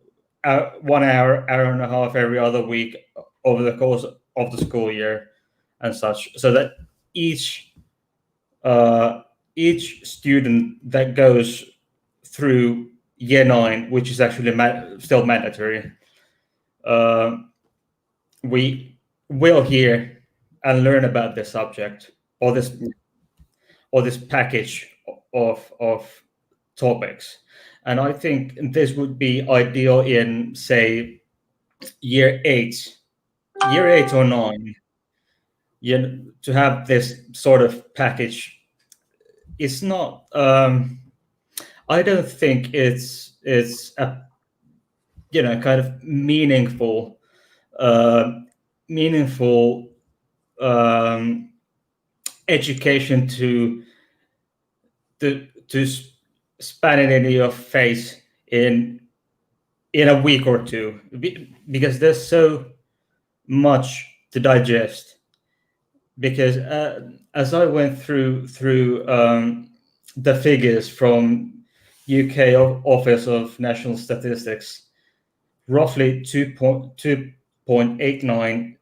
S1: hour and a half every other week over the course of the school year and such, so that each student that goes through year 9, which is actually still mandatory, we will hear and learn about this subject or this package of topics. And I think this would be ideal in, say, year 8 or 9, to have this sort of package, it's not. I don't think it's a kind of meaningful education to span it in your face in a week or two, because there's so much to digest. Because as I went through the figures from UK Office of National Statistics, roughly 2.89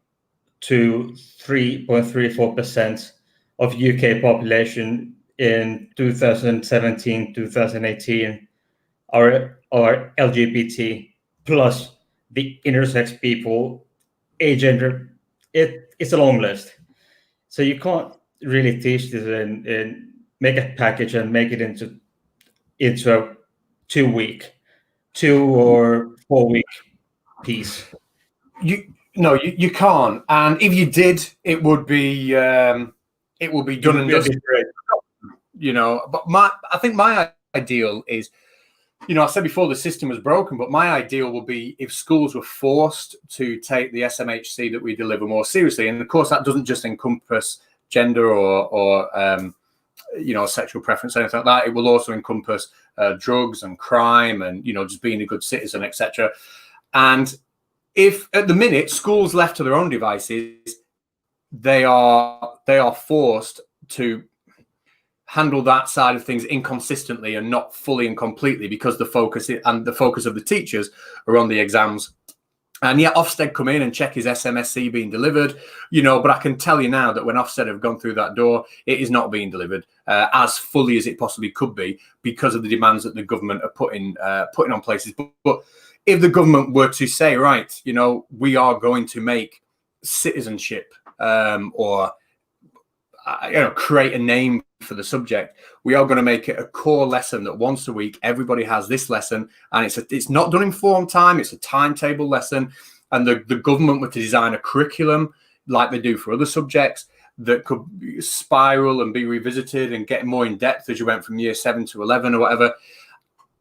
S1: to 3.34% of UK population in 2017-2018 are LGBT, plus the intersex people, agender. It's a long list. So you can't really teach this and make a package and make it into a 2 or 4 week piece.
S2: You can't. And if you did, it would be done and dusted. But I think my ideal is, I said before the system was broken, but my ideal would be if schools were forced to take the SMHC that we deliver more seriously. And of course, that doesn't just encompass gender or sexual preference, anything like that. It will also encompass drugs and crime and, just being a good citizen, etc. And if at the minute schools left to their own devices, they are forced to handle that side of things inconsistently and not fully and completely, because the focus of the teachers are on the exams. And yet Ofsted come in and check his SMSC being delivered, but I can tell you now that when Ofsted have gone through that door, it is not being delivered as fully as it possibly could be, because of the demands that the government are putting on places. But if the government were to say, right, we are going to make citizenship or create a name for the subject, we are going to make it a core lesson that once a week everybody has this lesson, and it's not done in form time, it's a timetable lesson. And the government were to design a curriculum like they do for other subjects that could spiral and be revisited and get more in depth as you went from year 7 to 11 or whatever,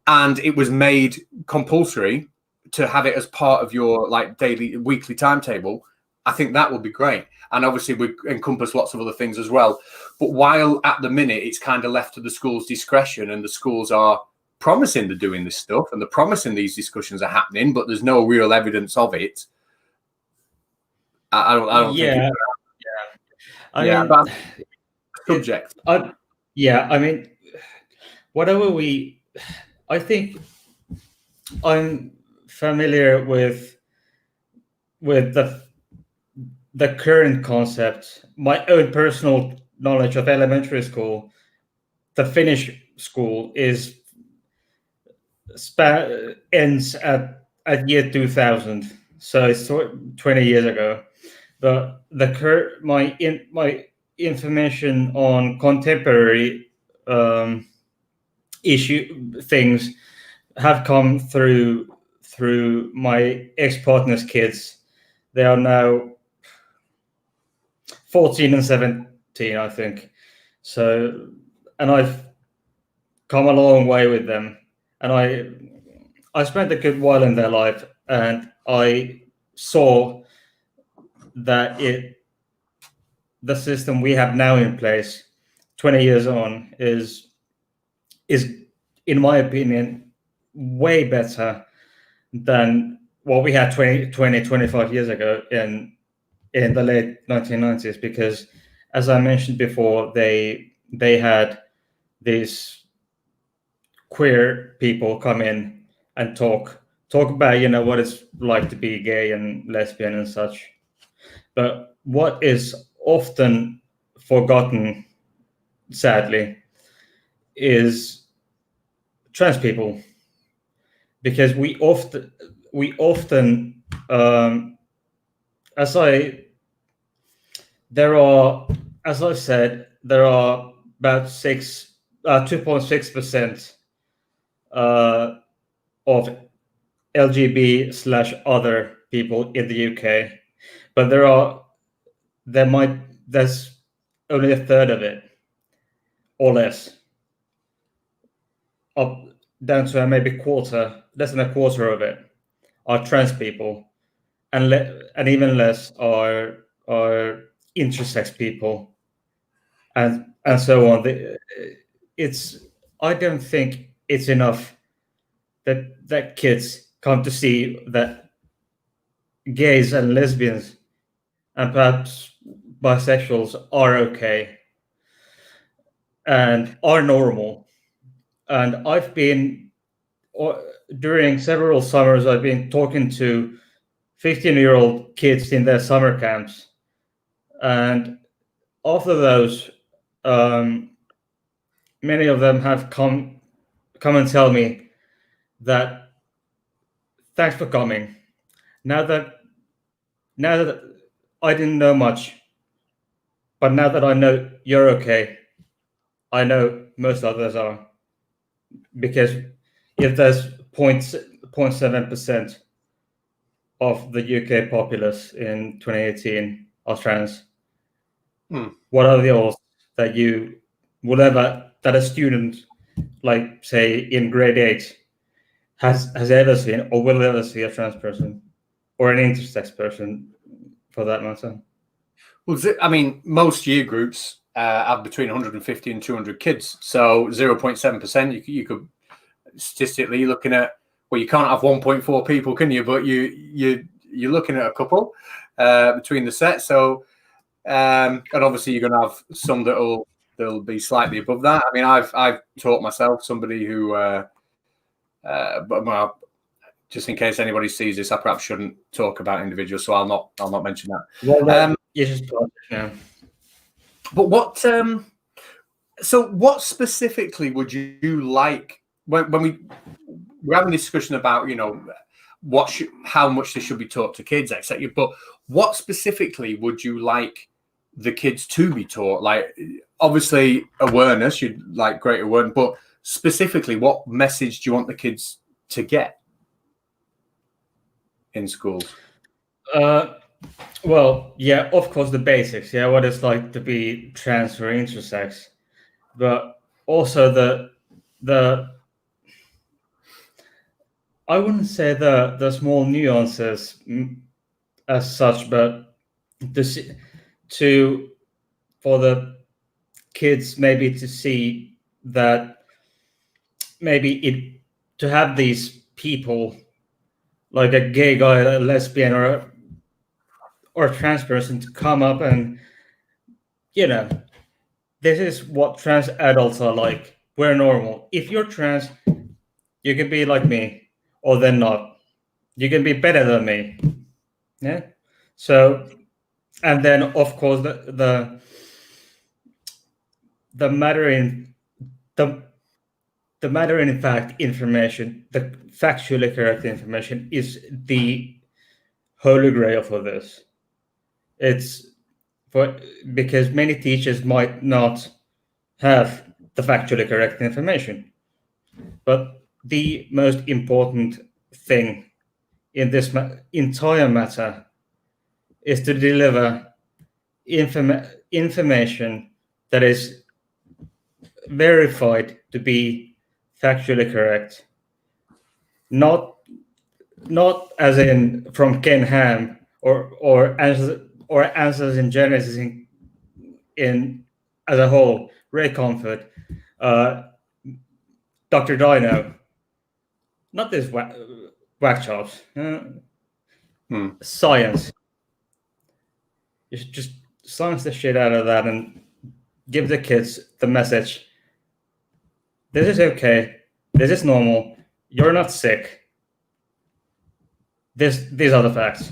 S2: and it was made compulsory to have it as part of your weekly timetable, I think that would be great. And obviously we encompass lots of other things as well. But while at the minute it's kind of left to the school's discretion, and the schools are promising they're doing this stuff and they're promising these discussions are happening, but there's no real evidence of it. I don't think it's subject.
S1: I mean, whatever I think I'm familiar with the current concept. My own personal knowledge of elementary school, the Finnish school ends at year 2000, so it's 20 years ago. But my information on contemporary issue things have come through my ex-partner's kids. They are now 14 and 17, I think. So, and I've come a long way with them, and I spent a good while in their life, and I saw that the system we have now in place 20 years on is in my opinion way better than what we had 25 years ago in the late 1990s, because as I mentioned before, they had these queer people come in and talk about what it's like to be gay and lesbian and such. But what is often forgotten, sadly, is trans people, because we often as I said, there are about 2.6% of LGBT/other people in the UK, but there might there's only a third of it, or less, up down to maybe less than a quarter of it are trans people, and even less are intersex people, and so on. I don't think it's enough that kids come to see that gays and lesbians and perhaps bisexuals are okay and are normal. And during several summers, I've been talking to 15-year-old kids in their summer camps. And after those, many of them have come and tell me that thanks for coming. Now that I didn't know much, but now that I know you're okay, I know most others are. Because if there's 0.7% of the UK populace in 2018 are trans, what are the odds that that a student, like say in grade 8, has ever seen or will ever see a trans person or an intersex person, for that matter?
S2: Well, I mean, most year groups have between 150 and 200 kids, so 0.7%. You could statistically looking at, well, you can't have 1.4 people, can you? But you're looking at a couple between the set. So, and obviously you're going to have some that'll be slightly above that. I mean, I've taught myself somebody who, but well, just in case anybody sees this, I perhaps shouldn't talk about individuals, so I'll not mention that.
S1: Well, you just talk, yeah.
S2: But what? So, what specifically would you like when we're having a discussion about, you know, how much this should be taught to kids, etc. But what specifically would you like the kids to be taught? Like, obviously, awareness. You'd like greater awareness, but specifically, what message do you want the kids to get in schools?
S1: Well, yeah, of course, the basics. Yeah, what it's like to be trans or intersex, but also the I wouldn't say the small nuances as such, but for the kids maybe to see that maybe to have these people like a gay guy, a lesbian, or a trans person to come up and, you know, this is what trans adults are like. We're normal. If you're trans, you can be like me, or then not. You can be better than me. Yeah. So, and then of course the matter in fact information, the factually correct information is the holy grail for this. Because many teachers might not have the factually correct information, but the most important thing in this entire matter is to deliver information that is verified to be factually correct, not as in from Ken Ham or answers in Genesis in as a whole, Ray Comfort, Dr. Dino, not this whack jobs. Science. You should just science the shit out of that and give the kids the message. This is okay. This is normal. You're not sick. These are the facts,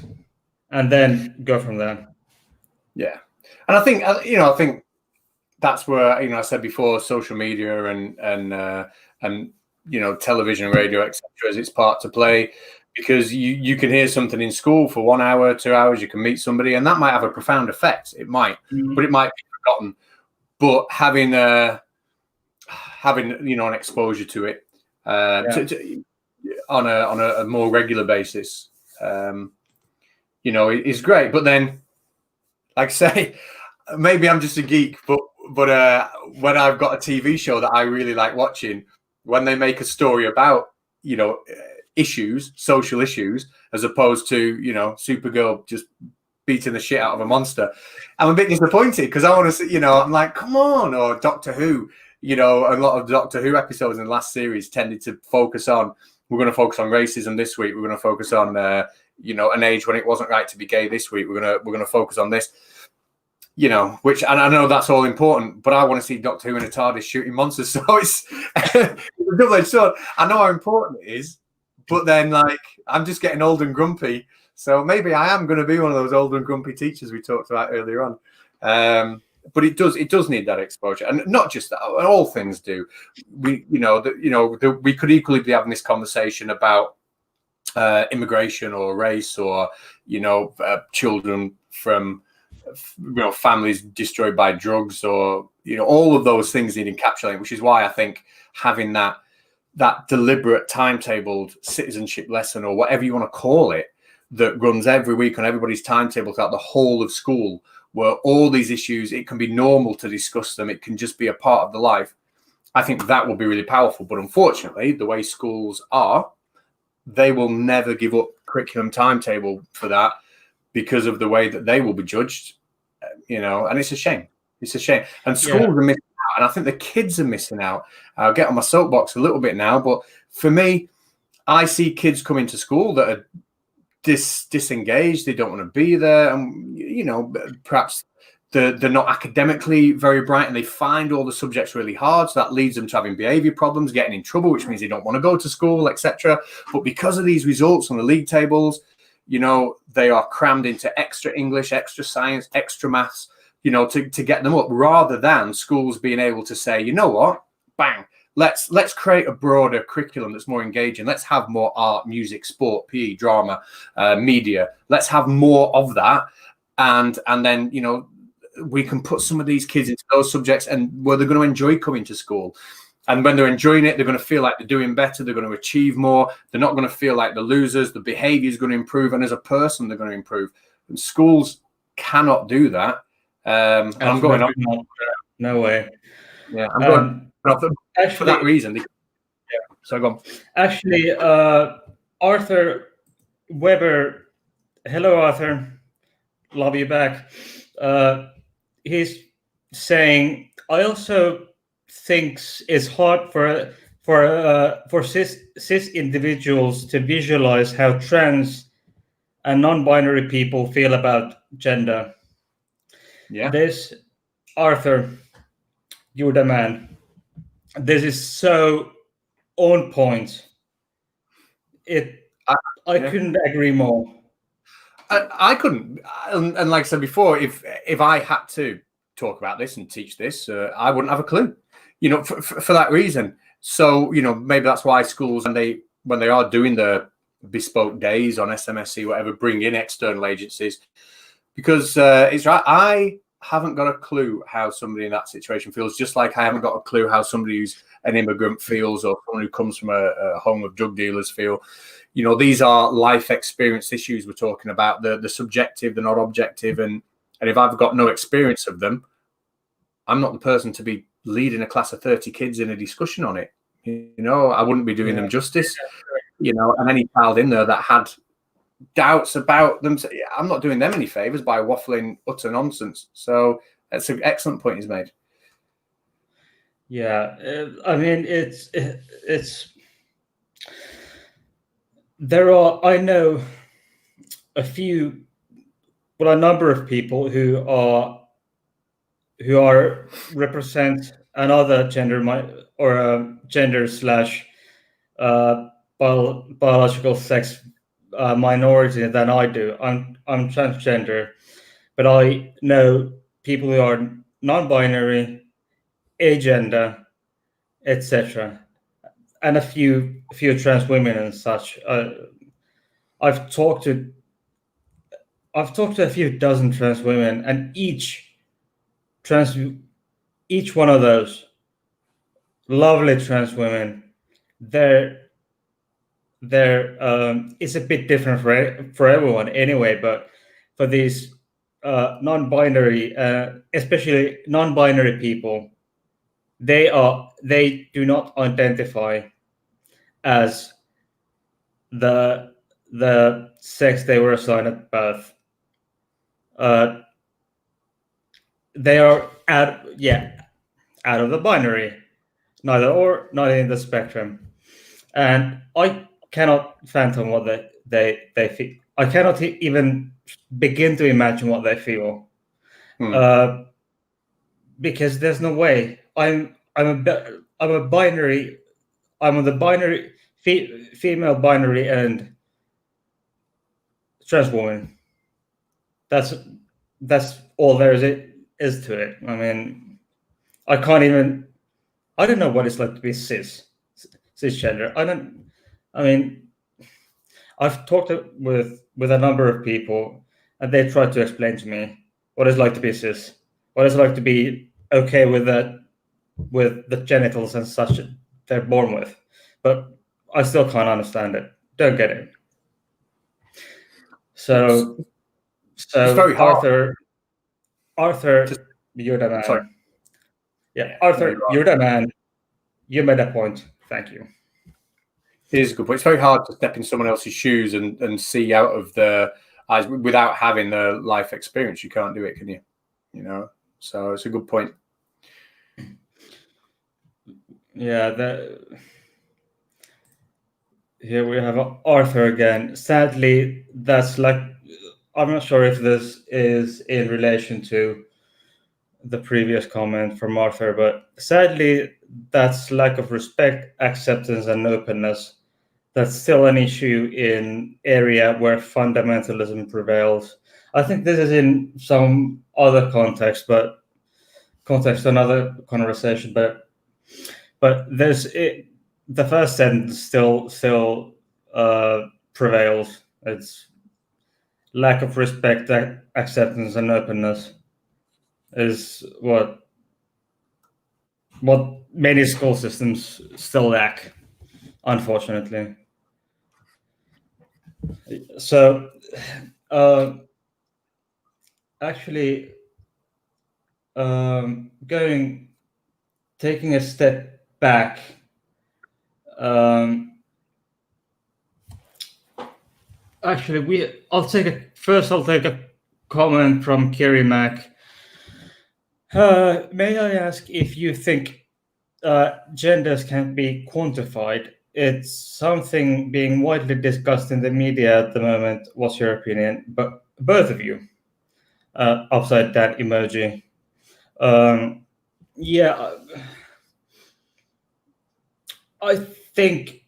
S1: and then go from there.
S2: Yeah, and I think I think that's where I said before, social media and television, radio, etc. has its part to play, because you can hear something in school for 1 hour, 2 hours. You can meet somebody, and that might have a profound effect. It might, but it might be forgotten. But having an exposure to it on a more regular basis, is great. But then, like I say, maybe I'm just a geek, but when I've got a TV show that I really like watching, when they make a story about, issues, social issues, as opposed to, Supergirl just beating the shit out of a monster, I'm a bit disappointed because I want to see, I'm like, come on. Or Doctor Who, a lot of Doctor Who episodes in the last series tended to focus on, we're going to focus on racism this week. We're going to focus on, an age when it wasn't right to be gay this week. We're going to focus on this, which, and I know that's all important, but I want to see Doctor Who in a TARDIS shooting monsters. So it's a double-edged sword. I know how important it is, but then I'm just getting old and grumpy. So maybe I am going to be one of those old and grumpy teachers we talked about earlier on. But it does need that exposure, and not just that. All things do. We could equally be having this conversation about immigration or race or children from families destroyed by drugs, or all of those things need encapsulating, which is why I think having that deliberate timetabled citizenship lesson, or whatever you want to call it, that runs every week on everybody's timetable throughout the whole of school, where all these issues, it can be normal to discuss them, it can just be a part of the life. I think that will be really powerful. But unfortunately, the way schools are, they will never give up curriculum timetable for that because of the way that they will be judged, and it's a shame. It's a shame. And schools are missing out, and I think the kids are missing out. I'll get on my soapbox a little bit now, but for me, I see kids coming to school that are disengaged. They don't want to be there, and perhaps they're not academically very bright, and they find all the subjects really hard, so that leads them to having behavior problems, getting in trouble, which means they don't want to go to school, etc. But because of these results on the league tables, they are crammed into extra English, extra science, extra maths, to get them up, rather than schools being able to say, you know what, bang, let's create a broader curriculum that's more engaging. Let's have more art, music, sport, PE, drama, media. Let's have more of that, and then we can put some of these kids into those subjects, and where they're going to enjoy coming to school. And when they're enjoying it, they're going to feel like they're doing better. They're going to achieve more. They're not going to feel like the losers. The behavior is going to improve, and as a person, they're going to improve. And schools cannot do that. I'm going on.
S1: No way.
S2: Yeah, I'm going actually, for that reason. Yeah. So go on.
S1: Actually, Arthur Weber. Hello, Arthur. Love you back. He's saying, I also think it's hard for cis individuals to visualize how trans and non-binary people feel about gender.
S2: Yeah.
S1: This, Arthur, you're the man. This is so on point. I couldn't agree more.
S2: I couldn't, and like I said before, if I had to talk about this and teach this, I wouldn't have a clue, for that reason. So maybe that's why schools, when they are doing the bespoke days on SMSC, whatever, bring in external agencies, because it's right. I haven't got a clue how somebody in that situation feels, just like I haven't got a clue how somebody who's an immigrant feels, or someone who comes from a home of drug dealers feel. These are life experience issues we're talking about, the subjective, the not objective. And if I've got no experience of them, I'm not the person to be leading a class of 30 kids in a discussion on it. I wouldn't be doing them justice, and any child in there that had doubts about them, I'm not doing them any favors by waffling utter nonsense. So that's an excellent point he's made.
S1: Yeah, I mean, it's there are, I know a number of people who represent another gender or gender slash biological sex minority than I do. I'm transgender, but I know people who are non-binary, agender, etc., and a few trans women and such. I've talked to a few dozen trans women, and each one of those lovely trans women, it's a bit different for everyone anyway, but for these non-binary, especially non-binary people, they do not identify as the sex they were assigned at birth. They are out of the binary, neither or, not in the spectrum, and I cannot fathom what they feel. I cannot even begin to imagine what they feel, because there's no way. I'm a binary. I'm on the binary female binary and trans woman. That's all there is to it. I mean, I don't know what it's like to be cisgender. I mean, I've talked with a number of people, and they try to explain to me what it's like to be cis, what it's like to be okay with that, with the genitals and such they're born with, but I still can't understand it. Don't get it. So
S2: it's very hard.
S1: Arthur, you're the man.
S2: Sorry.
S1: Yeah, Arthur, you're the man. You made a point. Thank you.
S2: It is a good point. It's very hard to step in someone else's shoes and see out of the eyes without having the life experience. You can't do it, can you? You know, so it's a good point.
S1: Yeah, here we have Arthur again. Sadly, that's like, I'm not sure if this is in relation to the previous comment from Arthur, but sadly, that's lack of respect, acceptance, and openness. That's still an issue in area where fundamentalism prevails. I think this is in some other context, another conversation. But there's the first sentence still prevails. It's lack of respect, acceptance, and openness is what many school systems still lack, unfortunately. So, actually, taking a step back, actually, I'll take a comment from Kerry Mack. May I ask if you think genders can be quantified? It's something being widely discussed in the media at the moment. What's your opinion? But both of you, upside down emoji. Yeah, I think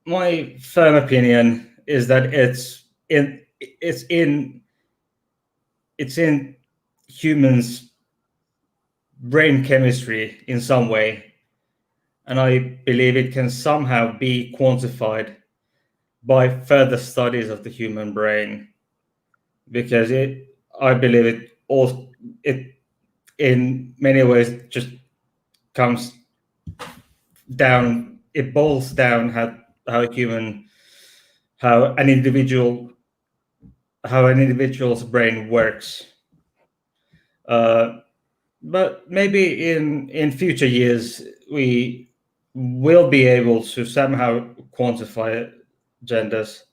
S1: my firm opinion is that it's in humans' brain chemistry in some way, and I believe it can somehow be quantified by further studies of the human brain, because I believe it in many ways just comes down. It boils down how an individual's brain works. But maybe in future years we will be able to somehow quantify genders.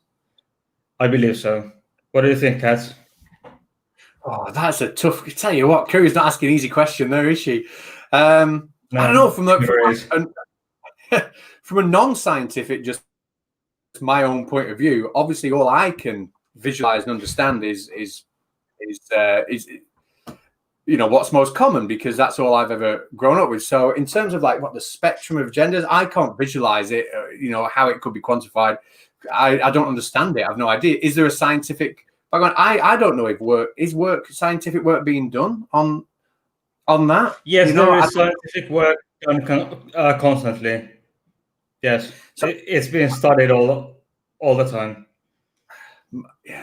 S1: I believe so. What do you think, Katz?
S2: Oh, that's a tough. I tell you what, Kerry's not asking an easy question, there, is she? I don't know. From a non-scientific, just my own point of view, obviously, all I can visualize and understand is what's most common, because that's all I've ever grown up with. So, in terms of like what the spectrum of genders, I can't visualize it. How it could be quantified. I don't understand it. I have no idea. Is there a scientific? I don't know if scientific work being done on that.
S1: Yes, there is scientific work done constantly. Yes, so it's being studied all the time.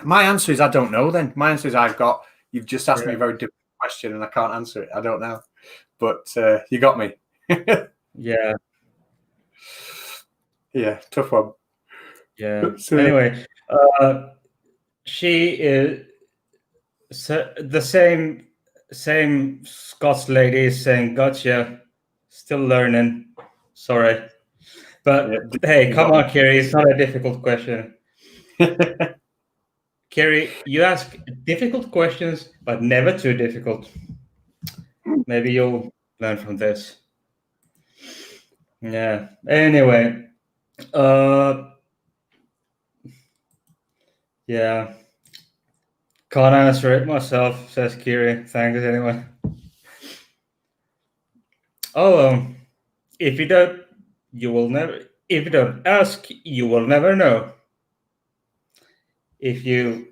S2: My answer is I don't know. Then my answer is you've just asked me a very difficult question and I can't answer it. I don't know, but you got me.
S1: Yeah,
S2: tough one.
S1: Yeah. So, anyway, she is So the same Scots lady is saying, "Gotcha, still learning." Sorry, but hey, come on, Kerry. It's not a difficult question. Kerry, you ask difficult questions, but never too difficult. Maybe you'll learn from this. Yeah. Anyway, yeah. Can't answer it myself, says Kiri. Thanks anyway. Oh, if you don't, you will never. If you don't ask, you will never know. If you,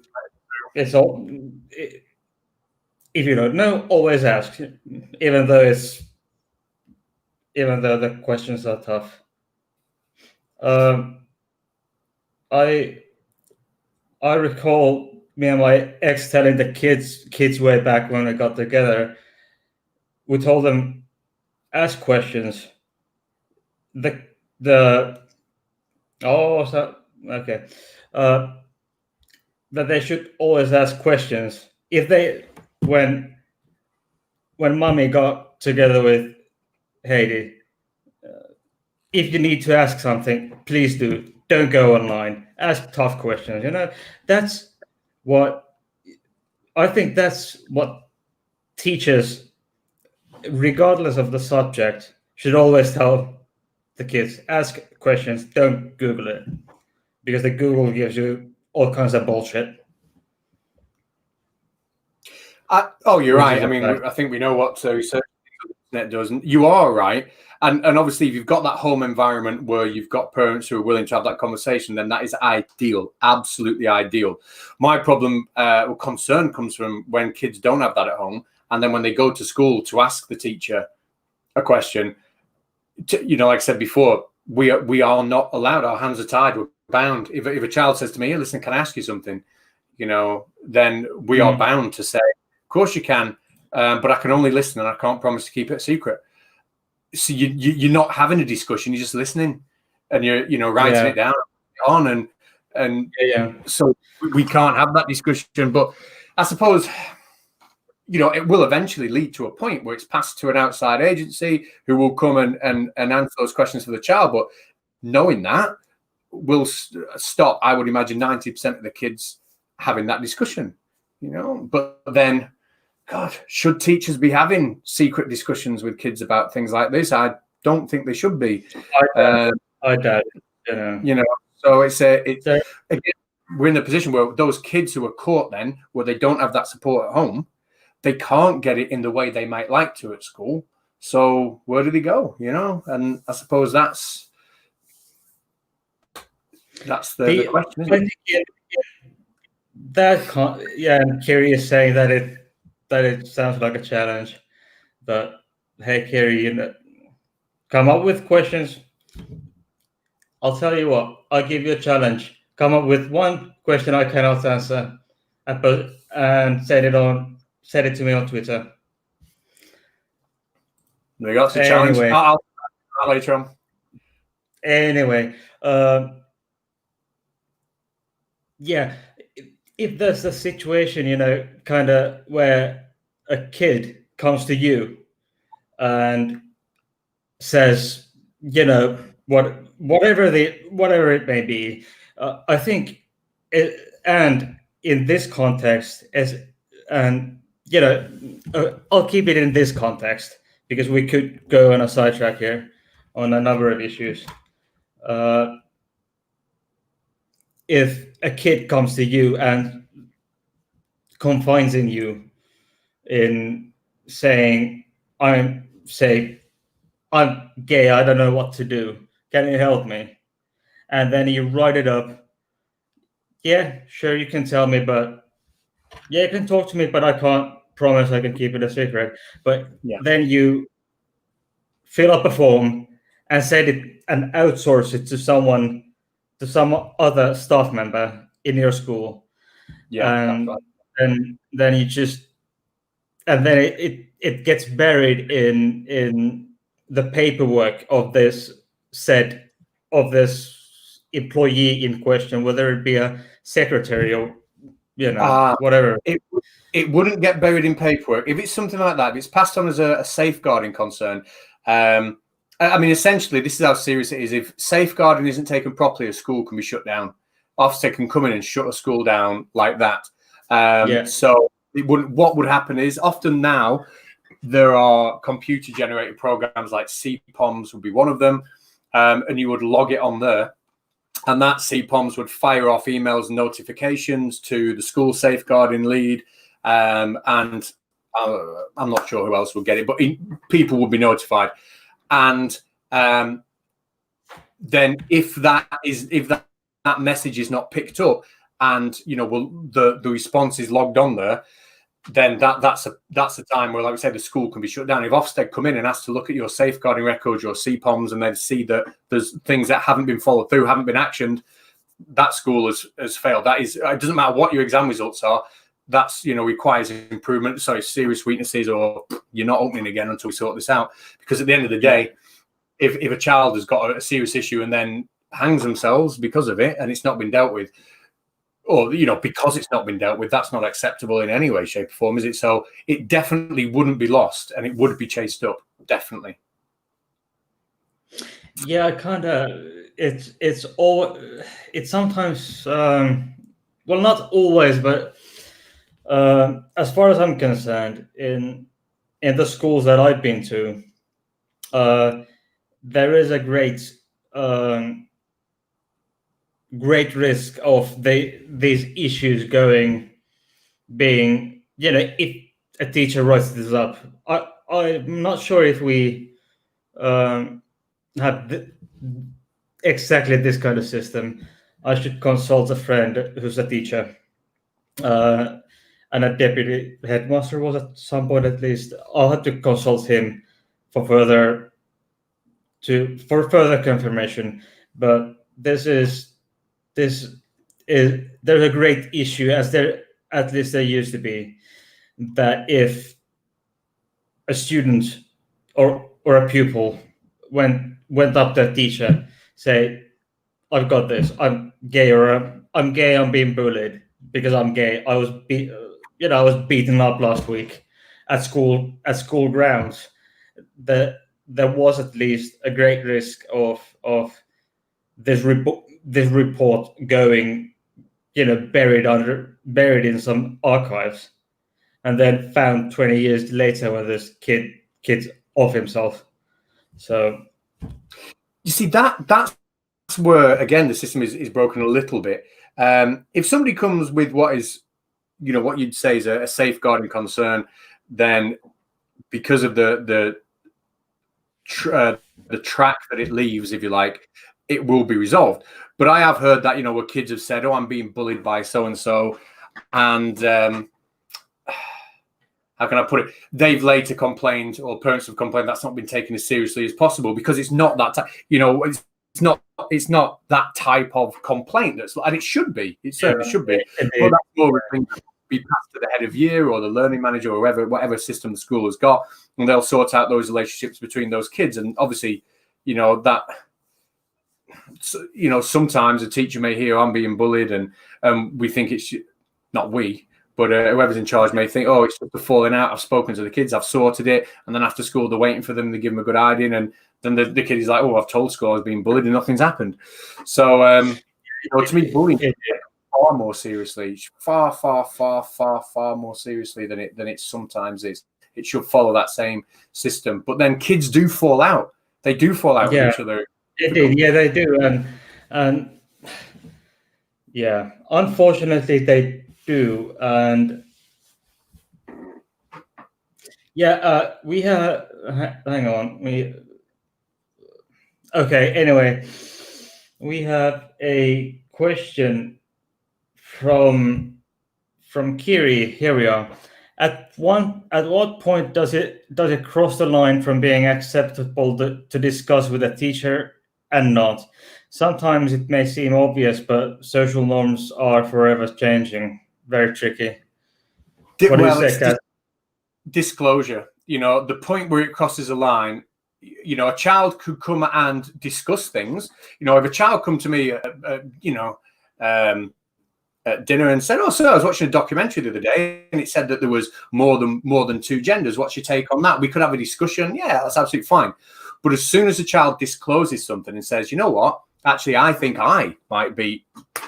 S1: it's all. If you don't know, always ask, even though the questions are tough. I recall me and my ex telling the kids way back when we got together. We told them, ask questions. Okay. That they should always ask questions. If they when mommy got together with Heidi, if you need to ask something, please do. Don't go online. Ask tough questions. That's what I think. That's what teachers, regardless of the subject, should always tell the kids. Ask questions. Don't Google it, because the Google gives you all kinds of bullshit.
S2: You're right. I mean, I think we know what research net does. And you are right. And obviously, if you've got that home environment where you've got parents who are willing to have that conversation, then that is ideal, absolutely ideal. My problem or concern comes from when kids don't have that at home, and then when they go to school to ask the teacher a question. Like I said before, we are not allowed. Our hands are tied. We're bound. If a child says to me, "Hey, listen, can I ask you something?" Then we are bound to say, "Of course you can." But I can only listen, and I can't promise to keep it a secret. So you're not having a discussion; you're just listening, and you're writing it down on, and so we can't have that discussion. But I suppose it will eventually lead to a point where it's passed to an outside agency who will come and answer those questions for the child. But knowing that will stop, I would imagine, 90% of the kids having that discussion. But then. God, should teachers be having secret discussions with kids about things like this? I don't think they should be.
S1: I doubt it.
S2: So again, we're in the position where those kids who are caught then, where they don't have that support at home, they can't get it in the way they might like to at school. So where do they go? And I suppose that's the question. Isn't it?
S1: And Kerry is saying that it sounds like a challenge, but hey, Kerry, come up with questions. I'll tell you what. I'll give you a challenge. Come up with one question I cannot answer, and send it to me on Twitter.
S2: There you go. It's a challenge. I'll later on.
S1: Anyway, if there's a situation, kind of where a kid comes to you and says, whatever it may be, I think, and in this context, I'll keep it in this context because we could go on a sidetrack here on a number of issues. If a kid comes to you and confides in you in saying, I'm gay, I don't know what to do, can you help me? And then you write it up. Yeah, sure, you can tell me, but you can talk to me, but I can't promise I can keep it a secret. But then you fill up a form and send it and outsource it to some other staff member in your school. And then it gets buried in the paperwork of this employee in question, whether it be a secretary or whatever.
S2: It wouldn't get buried in paperwork if it's something like that. If it's passed on as a safeguarding concern. I mean, essentially, this is how serious it is. If safeguarding isn't taken properly, a school can be shut down. Officer can come in and shut a school down like that. So it wouldn't. What would happen is often now there are computer-generated programs like CPOMs would be one of them, and you would log it on there, and that CPOMs would fire off emails and notifications to the school safeguarding lead, and I'm not sure who else would get it, but people would be notified. And then if that message is not picked up, and the response is logged on there, then that's a time where, like we said, the school can be shut down. If Ofsted come in and ask to look at your safeguarding records, your CPOMs, and then see that there's things that haven't been followed through, haven't been actioned, that school has failed. That is, it doesn't matter what your exam results are. That's requires improvement. Sorry, serious weaknesses, or you're not opening again until we sort this out. Because at the end of the day, if a child has got a serious issue and then hangs themselves because of it, and it's not been dealt with, or because it's not been dealt with, that's not acceptable in any way, shape, or form, is it? So it definitely wouldn't be lost, and it would be chased up, definitely.
S1: Yeah, kind of. It's sometimes well, not always, but as far as I'm concerned, in the schools that I've been to, there is a great risk of these issues being, if a teacher writes this up. I'm not sure if we have exactly this kind of system. I should consult a friend who's a teacher, and a deputy headmaster was at some point, at least. I'll have to consult him for further confirmation. But there's a great issue, as there at least there used to be, that if a student or a pupil went up to a teacher, say, "I've got this. I'm gay," or "I'm gay. I'm being bullied because I'm gay. I was beaten up last week at school grounds." There was at least a great risk of this report going, buried in some archives, and then found 20 years later when this kid's off himself. So
S2: you see that's where again the system is broken a little bit. If somebody comes with what is, what you'd say is a safeguarding concern, then because of the track that it leaves, if you like, it will be resolved. But I have heard that, where kids have said, "Oh, I'm being bullied by so-and-so," and how can I put it? They've later complained, or parents have complained, that's not been taken as seriously as possible, because it's not that, it's not that type of complaint and it should be. It certainly should be. But that's more a thing that be passed to the head of year or the learning manager or whatever system the school has got, and they'll sort out those relationships between those kids. And obviously, that. Sometimes a teacher may hear, "I'm being bullied," and we think it's not we, but whoever's in charge may think, "Oh, it's just a falling out. I've spoken to the kids, I've sorted it," and then after school they're waiting for them to give them a good hiding, and then the kid is like, "Oh, I've told school I was being bullied and nothing's happened." So to me, bullying is far more seriously, far more seriously than it sometimes is. It should follow that same system, but then kids do fall out. They do fall out with each other.
S1: Indeed, yeah, they do, and yeah, unfortunately they do, and yeah, we have. Hang on, okay. Anyway, we have a question from Kiri. Here we are. At what point does it cross the line from being acceptable to discuss with a teacher and not? Sometimes it may seem obvious, but social norms are forever changing. Very tricky. What do you say, Catz?
S2: Disclosure. The point where it crosses a line, a child could come and discuss things. If a child come to me, at dinner and said, "Oh, sir, I was watching a documentary the other day, and it said that there was more than two genders. What's your take on that? We could have a discussion." Yeah, that's absolutely fine. But as soon as a child discloses something and says, "You know what? Actually, I think I might be,"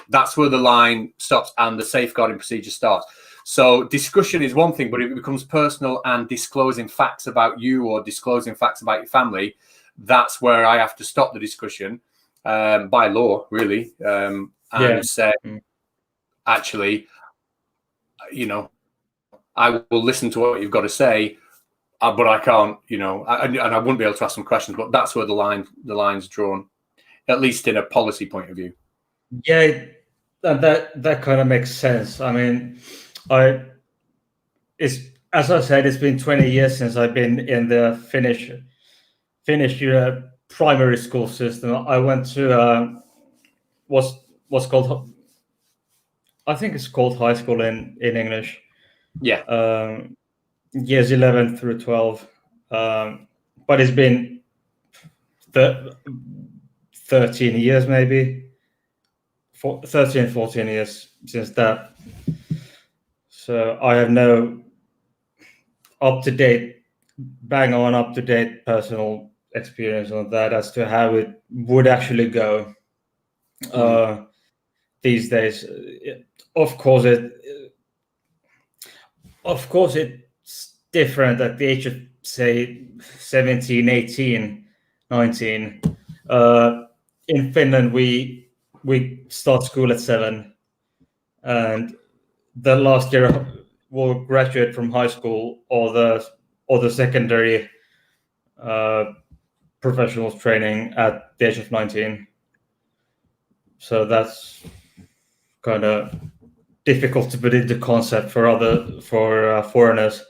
S2: that's where the line stops and the safeguarding procedure starts. So discussion is one thing, but if it becomes personal and disclosing facts about you or disclosing facts about your family, that's where I have to stop the discussion by law, really, and say, actually, you know, I will listen to what you've got to say, but I can't, you know, and I wouldn't be able to ask some questions. But that's where the line's drawn, at least in a policy point of view.
S1: Yeah, that kind of makes sense. I mean, it's, as I said, it's been 20 years since I've been in the Finnish primary school system. I went to what's called, I think it's called high school in English.
S2: Yeah.
S1: Years 11 through 12. But it's been 13 years, maybe 13, 14 years since that. So I have no bang on up to date personal experience on that as to how it would actually go these days. Of course, it's different at the age of, say, 17, 18, 19. In Finland, we start school at 7, and the last year will graduate from high school or the secondary professional training at the age of 19. So that's kind of difficult to put into concept for foreigners.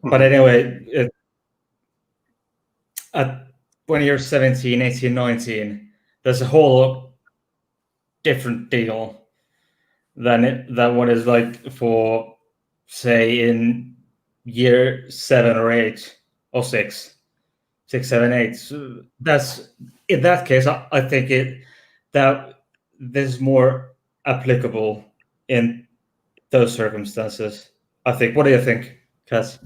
S1: But anyway, when you're 17, 18, 19, there's a whole different deal than what is like for, say, in year 7 or 8 or 6, 7, 8. So that's, in that case, I think that this is more applicable in those circumstances. I think. What do you think, Catz?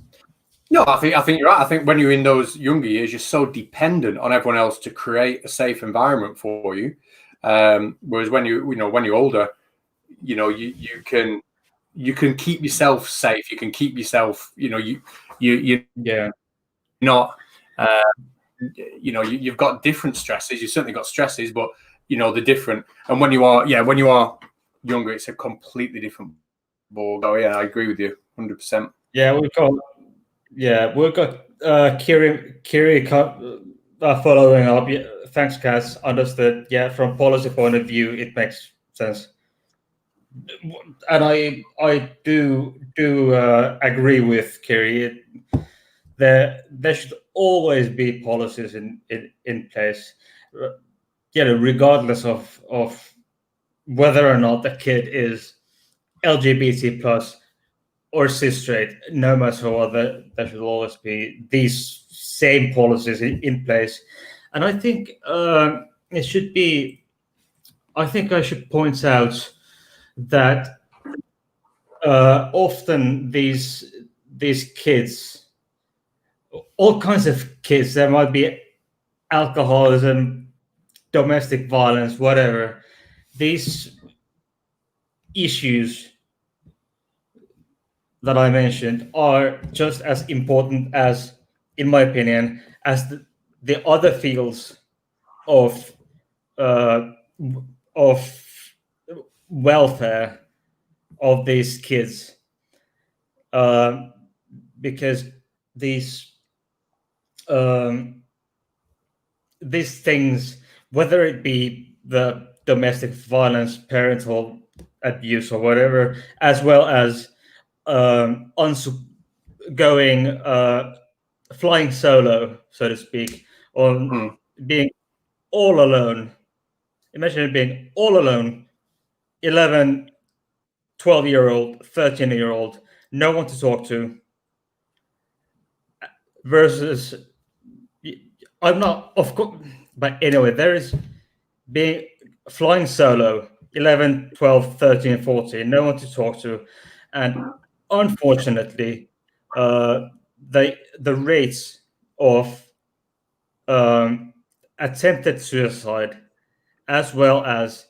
S2: No, I think you're right. I think when you're in those younger years, you're so dependent on everyone else to create a safe environment for you. Whereas when you're older, you know, you can keep yourself safe. You can keep yourself, you not, you've got different stresses. You've certainly got stresses, but you know, they're different. And when you are younger, it's a completely different ball. Oh yeah, I agree with you 100%.
S1: Yeah, we've got Kiri following up. Yeah, thanks, Catz. Understood. Yeah, from policy point of view, it makes sense. And I do agree with Kiri. There should always be policies in place, regardless of whether or not the kid is LGBT plus or cis straight. No matter what, there should always be these same policies in place. And I think it should be. I think I should point out that often these kids, all kinds of kids, there might be alcoholism, domestic violence, whatever. These issues that I mentioned are just as important as, in my opinion, as the other fields of welfare of these kids, because these things, whether it be the domestic violence, parental abuse, or whatever, as well as going flying solo, so to speak, or being all alone. Imagine being all alone, 11, 12-year-old, 13-year-old, no one to talk to, versus, I'm not, of course, but anyway, there is being flying solo 11, 12, 13, 14, no one to talk to. And unfortunately, the rates of attempted suicide as well as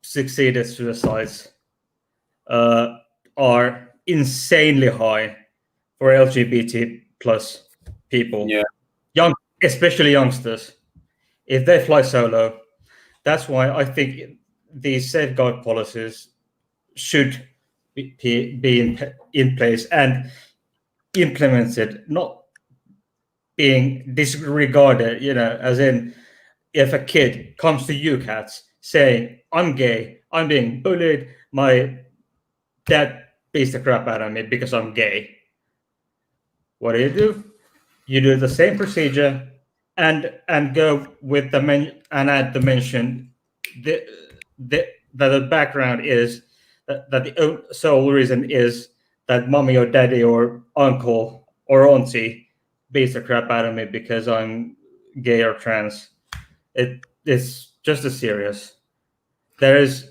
S1: succeeded suicides are insanely high for LGBT plus people.
S2: Yeah.
S1: Especially youngsters. If they fly solo, that's why I think these safeguard policies should be in place and implemented, not being disregarded. As in, if a kid comes to you, Catz, saying, "I'm gay, I'm being bullied, my dad beats the crap out of me because I'm gay," what do? You do the same procedure and go with and add the mention that the background is that the sole reason is that mommy or daddy or uncle or auntie beats the crap out of me because I'm gay or trans. It's just as serious. There is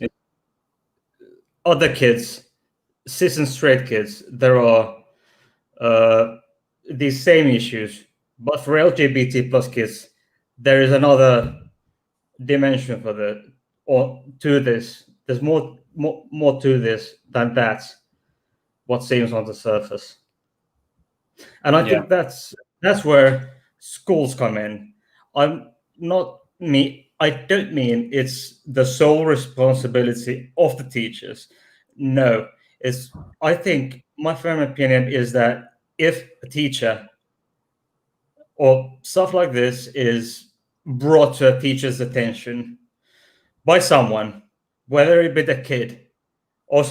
S1: other kids, cis and straight kids. There are these same issues, but for LGBT plus kids, there is another dimension to this. There's more to this than that's what seems on the surface. And I think that's where schools come in. I don't mean it's the sole responsibility of the teachers. No, I think my firm opinion is that if a teacher or stuff like this is brought to a teacher's attention by someone, whether it be the kid or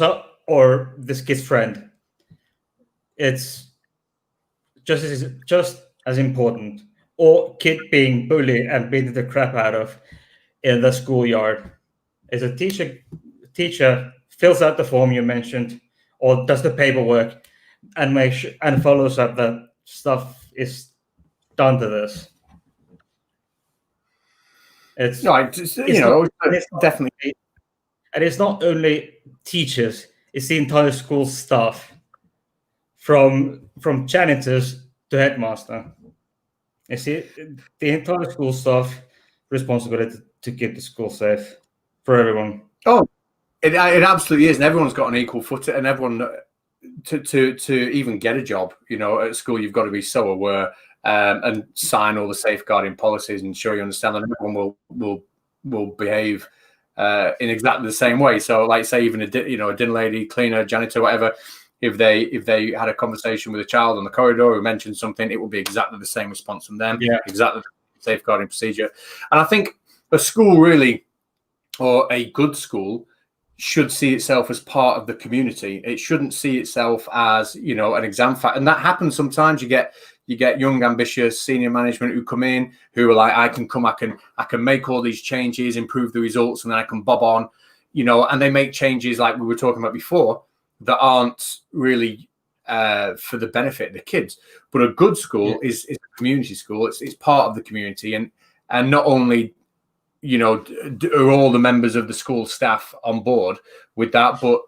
S1: this kid's friend, it's just as important. Or kid being bullied and beaten the crap out of in the schoolyard is a teacher fills out the form you mentioned or does the paperwork and and follows up that stuff is done to this.
S2: Definitely.
S1: And it's not only teachers, it's the entire school staff, from janitors to headmaster. You see, the entire school staff responsibility to keep the school safe for everyone.
S2: Oh, it absolutely is, and everyone's got an equal footing, and everyone to even get a job, at school, you've got to be so aware and sign all the safeguarding policies and ensure you understand that everyone will behave in exactly the same way. So, like, say, even a dinner lady, cleaner, janitor, whatever, if they had a conversation with a child on the corridor who mentioned something, it would be exactly the same response from them.
S1: Yeah,
S2: exactly the safeguarding procedure. And I think a school really, or a good school, should see itself as part of the community. It shouldn't see itself as, an exam factor. And that happens sometimes. You get young, ambitious senior management who come in who are like, I can make all these changes, improve the results, and then I can bob on, and they make changes like we were talking about before that aren't really for the benefit of the kids. But a good school is a community school. It's part of the community, and not only are all the members of the school staff on board with that, but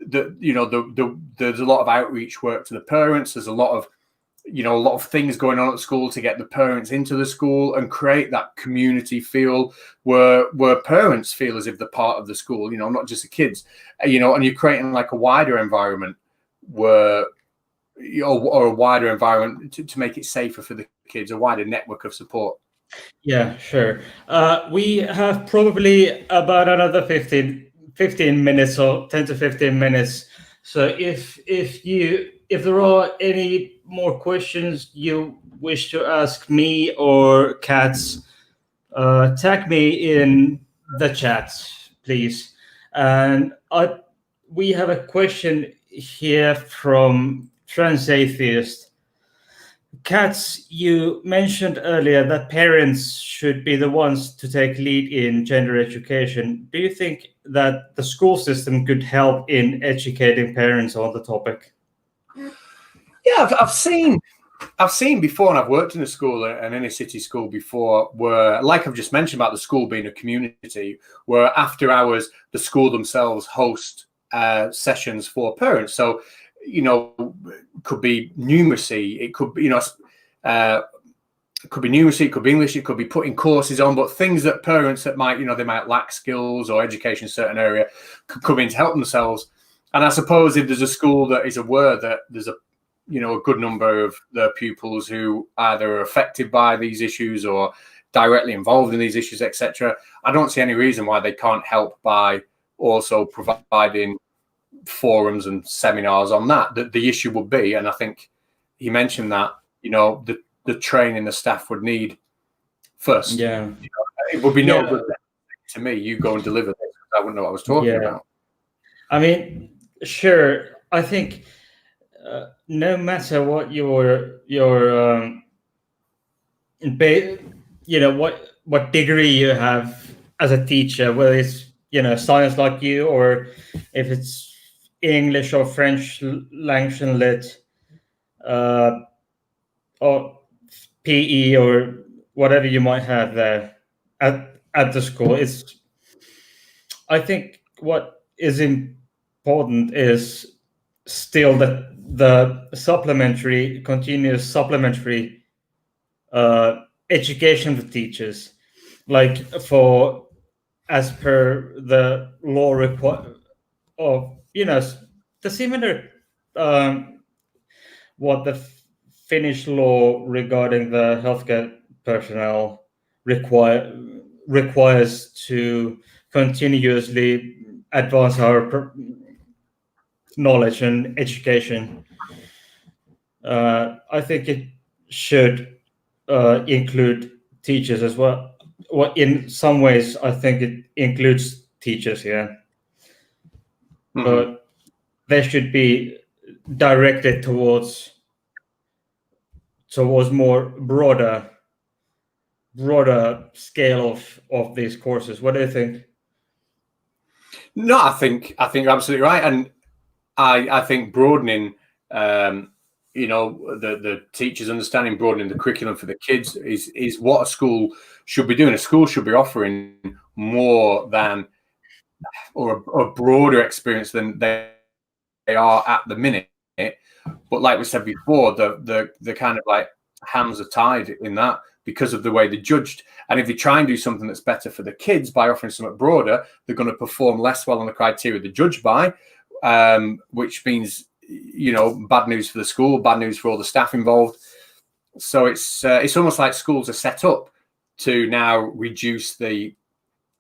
S2: there's a lot of outreach work to the parents. There's a lot of things going on at school to get the parents into the school and create that community feel where parents feel as if they're part of the school, not just the kids, and you're creating like a wider environment or a wider environment to make it safer for the kids, a wider network of support.
S1: Yeah, sure. We have probably about another 15 minutes or 10 to 15 minutes. So if there are any more questions you wish to ask me or Catz, tag me in the chat, please. And we have a question here from Trans Atheist. Catz, you mentioned earlier that parents should be the ones to take lead in gender education. Do you think that the school system could help in educating parents on the topic?
S2: Yeah, I've seen I've seen before, and I've worked in a school, an inner city school before, where, like I've just mentioned about the school being a community, where after hours the school themselves host sessions for parents. So, you know, it could be numeracy, it could be, you know, it could be numeracy, it could be English, it could be putting courses on, but things that parents that might, you know, they might lack skills or education in a certain area could come in to help themselves. And I suppose if there's a school that is aware that there's a, you know, a good number of their pupils who either are affected by these issues or directly involved in these issues, etc., I don't see any reason why they can't help by also providing forums and seminars on that. The issue would be, and I think he mentioned that, you know, the training the staff would need first.
S1: Yeah.
S2: You know, it would be no good to me, you go and deliver this. I wouldn't know what I was talking about.
S1: I mean, sure. I think no matter what your you know, what degree you have as a teacher, whether it's, you know, science like you, or if it's English or French language and lit, or PE or whatever you might have there at the school, I think what is important is still that the continuous supplementary education for teachers, like for, as per the law of, you know, the similar what the Finnish law regarding the healthcare personnel requires to continuously advance our knowledge and education. I think it should include teachers as well. Well, in some ways, I think it includes teachers here, but they should be directed towards more broader scale of these courses. What do you think?
S2: No, I think you're absolutely right, and I think broadening, you know, the teachers' understanding, broadening the curriculum for the kids is what a school should be doing. A school should be offering more than, or a broader experience than they are at the minute. But like we said before, the kind of like hands are tied in that because of the way they're judged. And if they try and do something that's better for the kids by offering something broader, they're going to perform less well on the criteria they're judged by, which means, you know, bad news for the school, bad news for all the staff involved. So it's almost like schools are set up to now reduce the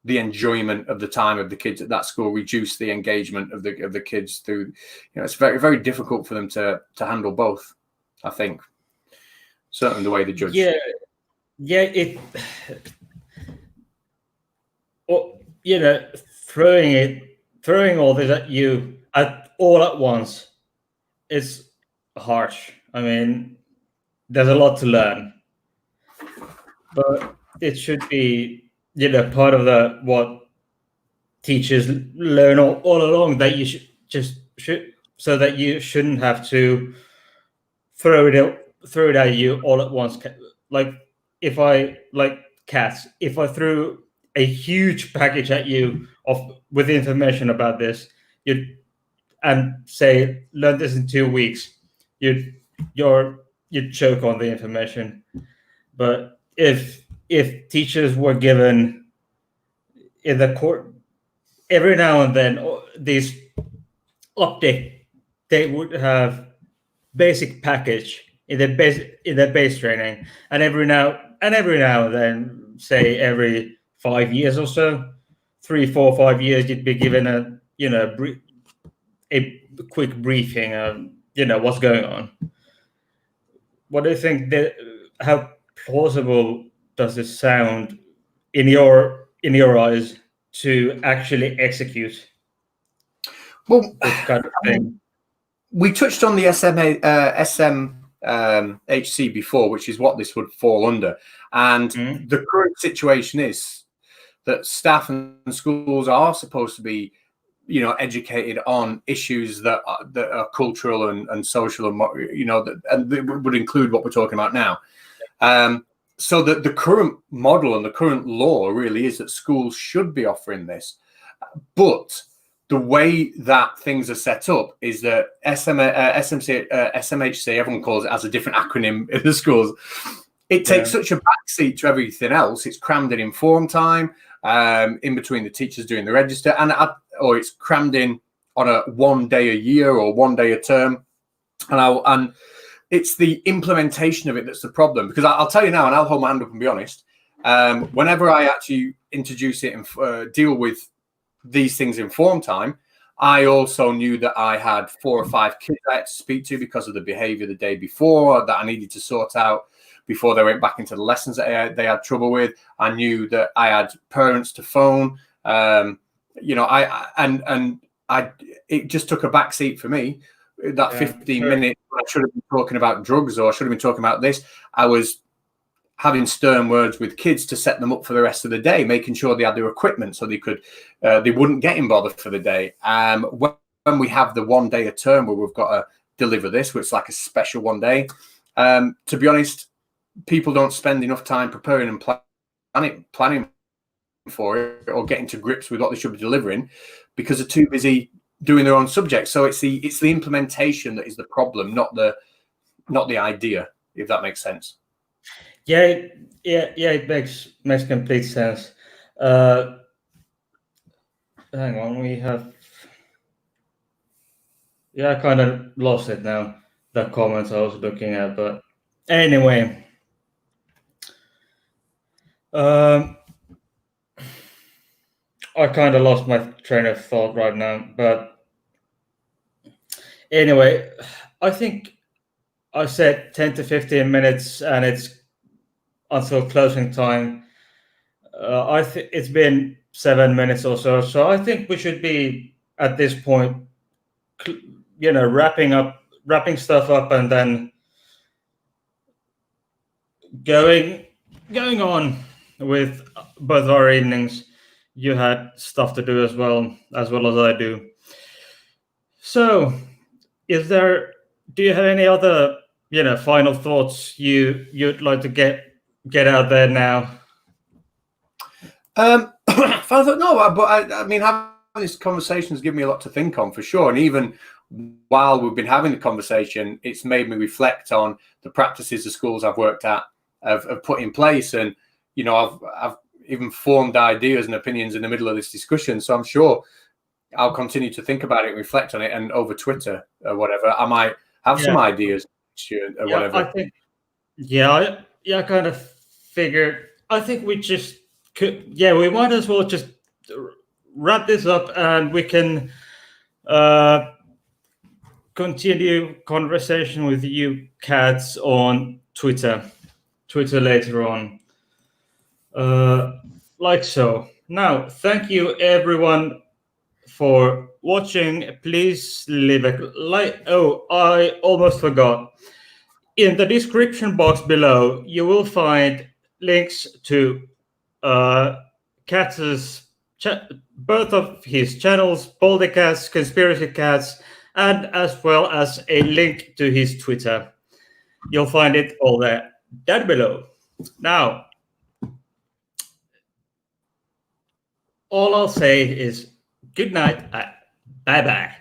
S2: enjoyment of the time of the kids at that school, reduce the engagement of the kids through, you know, it's very, very difficult for them to handle both, I think. Certainly the way they judge.
S1: Well, you know, throwing all this at you all at once is harsh. I mean, there's a lot to learn, but it should be, you know, part of what teachers learn all along, that you should so that you shouldn't have to throw it at you all at once. Like if I threw a huge package at you with information about this, and say, learn this in 2 weeks, you'd choke on the information. But if teachers were given in the court every now and then these update, they would have basic package in their base training, and every now and then, say every 5 years or so, 3, 4, 5 years, you'd be given a quick briefing of, you know, what's going on. What do you think? How plausible does this sound in your eyes to actually execute?
S2: Well,
S1: this kind of thing?
S2: We touched on the SMHC before, which is what this would fall under. And the current situation is that staff and schools are supposed to be educated on issues that are cultural and social and that would include what we're talking about now. So that the current model and the current law really is that schools should be offering this, but the way that things are set up is that SMHC, everyone calls it, as a different acronym in the schools. It takes such a backseat to everything else. It's crammed in form time, in between the teachers doing the register, or it's crammed in on a 1 day a year or 1 day a term. And it's the implementation of it that's the problem. Because I'll tell you now, and I'll hold my hand up and be honest, whenever I actually introduce it and deal with these things in form time, I also knew that I had 4 or 5 kids I had to speak to because of the behavior the day before that I needed to sort out before they went back into the lessons that they had trouble with. I knew that I had parents to phone. It just took a backseat for me. That 15 minutes, I should have been talking about drugs, or I should have been talking about this. I was having stern words with kids to set them up for the rest of the day, making sure they had their equipment so they wouldn't get in bother for the day. When we have the 1 day a term where we've got to deliver this, which is like a special 1 day, to be honest, people don't spend enough time preparing and planning for it or getting to grips with what they should be delivering because they're too busy doing their own subject. So it's the implementation that is the problem, not the idea, if that makes sense.
S1: Yeah, it makes complete sense. Hang on, we have. Yeah, I kind of lost it now. The comments I was looking at, but anyway, I kind of lost my train of thought right now. But anyway, I think I said 10 to 15 minutes, and it's until closing time. I think it's been 7 minutes or so. So I think we should be at this point, wrapping stuff up, and then going on with both our evenings. You had stuff to do as well as I do. So, do you have any other final thoughts you'd like to get out there now?
S2: No, but I mean, having this conversation has given me a lot to think on for sure. And even while we've been having the conversation, it's made me reflect on the practices the schools I've worked at have put in place. And, I've even formed ideas and opinions in the middle of this discussion. So I'm sure I'll continue to think about it and reflect on it. And over Twitter or whatever, I might have some ideas or whatever.
S1: I think, I kind of figured, I think we just could, we might as well just wrap this up, and we can continue conversation with you Catz on Twitter later on. Like so. Now, thank you everyone for watching. Please leave a like. Oh, I almost forgot. In the description box below, you will find links to Catz's both of his channels, Baldy Catz, Conspiracy Catz, and as well as a link to his Twitter. You'll find it all there down below. Now, all I'll say is good night. Bye-bye.